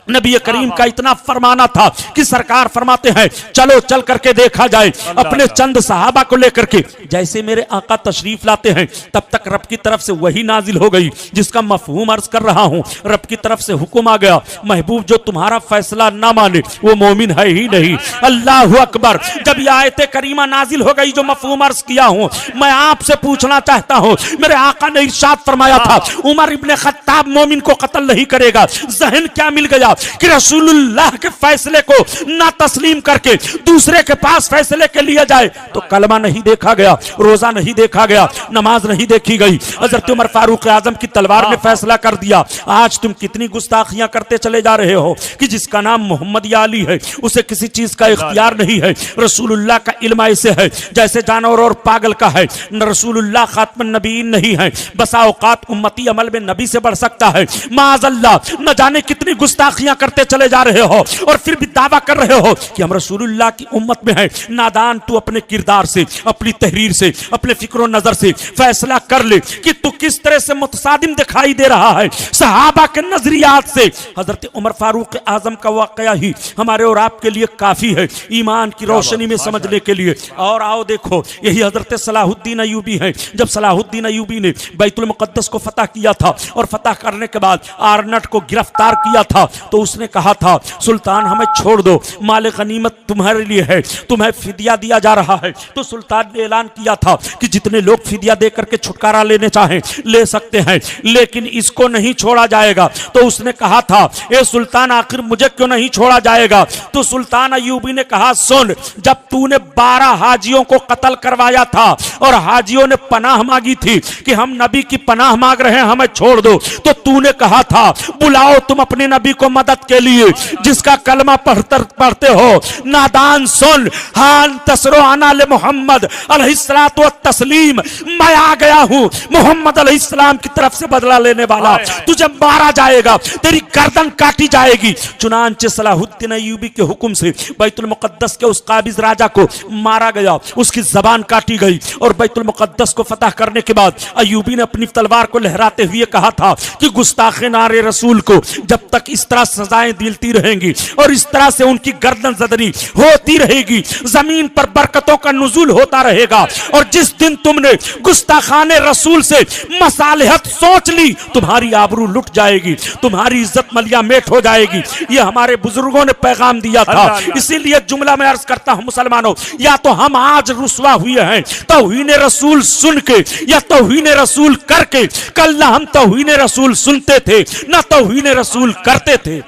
नबी करीम का इतना फरमाना था कि सरकार फरमाते हैं चलो चल करके देखा जाए। अपने चंद सहाबा को लेकर के जैसे मेरे आका तशरीफ लाते हैं तब तक रब की तरफ से वही नाजिल हो गई जिसका मफहूम अर्ज कर रहा हूं। रब की तरफ से हुक्म आ गया, महबूब जो तुम्हारा फैसला ना माने वो मोमिन है ही नहीं। अल्लाह अकबर। जब यह आयत करीमा नाजिल हो गई जो मफहूम अर्ज किया हूं, मैं आपसे पूछना चाहता हूं, मेरे आका ने इरशाद फरमाया था उमर इब्ने खत्ताब मोमिन को कत्ल नहीं करेगा। जहन क्या मिल गया कि रसूलुल्लाह के फैसले को ना तस्लीम करके दूसरे के पास फैसले के लिए जाए तो कलमा नहीं देखा गया, रोजा नहीं देखा गया, नमाज नहीं देखी गई। हजरत उमर फारूक आजम की तलवार ने फैसला कर दिया। आज तुम कितनी गुस्ताखियां करते चले जा रहे हो कि जिसका नाम मोहम्मद या अली है उसे किसी चीज का इख्तियार नहीं है। रसूलुल्लाह का इल्म ऐसे है जैसे जानवर और पागल का है। न रसूलुल्लाह खातमुन नबीयीन नहीं है, बसा औकात उम्मती अमल में नबी से बढ़ सकता है। माअज़ल्लाह, न जाने कितनी गुस्ताखियां करते चले जा रहे हो और फिर भी दावा कर रहे हो कि हम रसूलुल्लाह की उम्मत में हैं। नादान, तू अपने किरदार से, अपनी तहरीर से, अपने फिक्र नजर से फैसला कर ले कि तू किस तरह से मुतसादिम दिखाई दे रहा है सहाबा के नजरियात से। हजरत उमर फारूक आजम का वाकया ही हमारे और आपके लिए काफी है ईमान की रोशनी में समझने के लिए। और आओ देखो, यही हजरत सलाहुद्दीन अय्यूबी है। जब सलाहुद्दीन अय्यूबी ने बैतुल मुक़द्दस को फतह किया था और फतह करने के बाद आरनट को गिरफ्तार किया था तो उसने कहा था सुल्तान हमें छोड़ दो, माल गनीमत तुम्हारे लिए है, तुम्हें फिदिया दिया जा रहा है। तो सुल्तान ने ऐलान किया था कि जितने लोग फिदिया देकर के छुटकारा लेने चाहें ले सकते हैं, लेकिन इसको नहीं छोड़ा जाएगा। तो उसने कहा था ए सुल्तान आखिर मुझे क्यों नहीं छोड़ा जाएगा? तो सुल्तान अय्यूबी ने कहा सुन, जब तूने 12 हाजियों को कत्ल करवाया था और हाजियों ने पनाह मांगी थी कि हम नबी की पनाह मांग रहे हैं हमें छोड़ दो, तो तूने कहा था बुलाओ तुम अपने नबी को मदद के लिए जिसका कलमा पढ़ते हो। नादान सुन, हान तसरो आना ले मोहम्मद अलैहिस्सलातु व तस्लीम, मैं आ गया हूं मोहम्मद अलैहिस्सलाम की तरफ से बदला लेने वाला। तुझे मारा जाएगा, तेरी गर्दन काटी जाएगी। चुनांचे सलाहुद्दीन अय्यूबी के हुक्म से बैतुल मुक़द्दस के उस काबिज राजा को मारा गया, उसकी जबान काटी गई और बैतुल मुक़द्दस को फतह करने के बाद अय्यूबी ने अपनी तलवार को लहराते हुए कहा था कि गुस्ताखे नारे रसूल को जब तक इस तरह सजाएं दिलती रहेंगी और इस तरह से उनकी गर्दन जदनी होती रहेगी, जमीन पर बरकतों का नुज़ूल होता रहेगा। और जिस दिन तुमने गुस्ताखाने रसूल से मसालिहत सोच ली तुम्हारी आबरू लुट जाएगी, तुम्हारी इज्जत मलिया मेट हो जाएगी। ये हमारे बुजुर्गों ने पैगाम दिया था। इसीलिए जुमला में अर्ज करता हूं मुसलमानों, या तो हम आज रुसवा हुए हैं तौहीन रसूल सुन के या तौहीन रसूल करके। कल ना हम तौहीन रसूल सुनते थे ना तौहीन रसूल करते थे,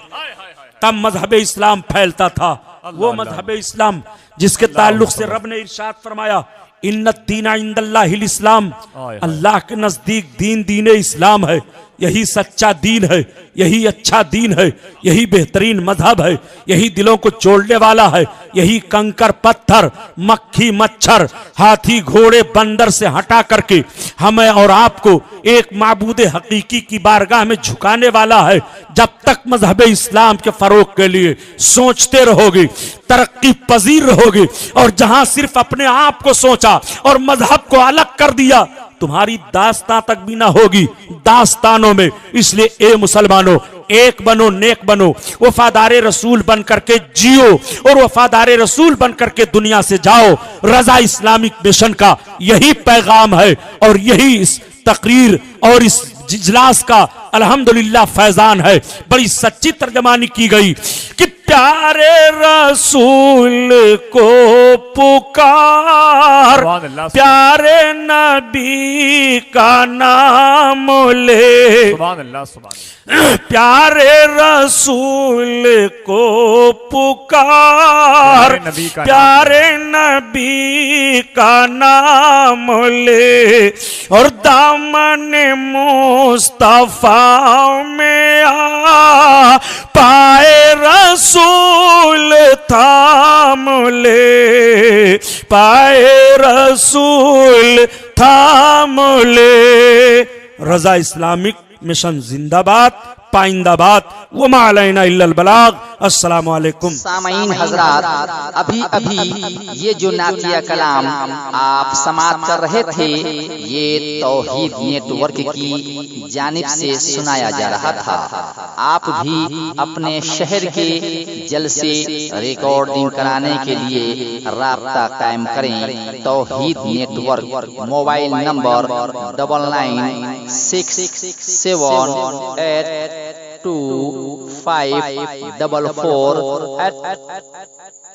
तब मजहब इस्लाम फैलता था। वो मजहब इस्लाम जिसके ताल्लुक से रब ने इरशाद फरमाया इन्नद दीना इंदल्लाहिल इस्लाम, अल्लाह के नजदीक दीन दीन इस्लाम है। यही सच्चा दीन है, यही अच्छा दीन है, यही बेहतरीन मजहब है, यही दिलों को जोड़ने वाला है। यही कंकर पत्थर मक्खी मच्छर हाथी घोड़े बंदर से हटा करके हमें और आपको एक माबूद हकीकी की बारगाह में झुकाने वाला है। जब तक मजहब इस्लाम के फरोग के लिए सोचते रहोगे तरक्की पजीर रहोगे, और जहां सिर्फ अपने आप को सोचा और मजहब को अलग कर दिया तुम्हारी दास्तां तक भी ना होगी दास्तानों में। इसलिए ए मुसलमानों, एक बनो, नेक बनो, वफादार रसूल बन करके जियो और वफादार रसूल बन करके दुनिया से जाओ। रजा इस्लामिक मिशन का यही पैगाम है और यही इस तकरीर और इस इजलास का अल्हम्दुलिल्लाह फैजान है। बड़ी सच्ची तर्जमानी की गई कि प्यारे रसूल को पुकार,
सुभान अल्लाह,
प्यारे नबी का नाम ले,
सुभान अल्लाह, सुभान अल्लाह।
प्यारे रसूल को पुकार, प्यारे नबी का नाम ले, और दामन मुस्तफा में आ पाए रसूल थाम ले, पाए रसूल थाम ले। रजा इस्लामिक मिशन जिंदाबाद, पाइंदाबाद, वमा अलैना इल्लल बलाग। अस्सलामु अलैकुम।
सामईन हजरात, अभी अभी ये जो नातिया कलाम आप समाअत कर रहे थे, ये तौहीद नेटवर्क की जानिब से सुनाया जा रहा था। आप भी अपने शहर के जलसे रिकॉर्डिंग कराने के लिए राब्ता कायम करें। तौहीद नेटवर्क, मोबाइल नंबर 9967825444।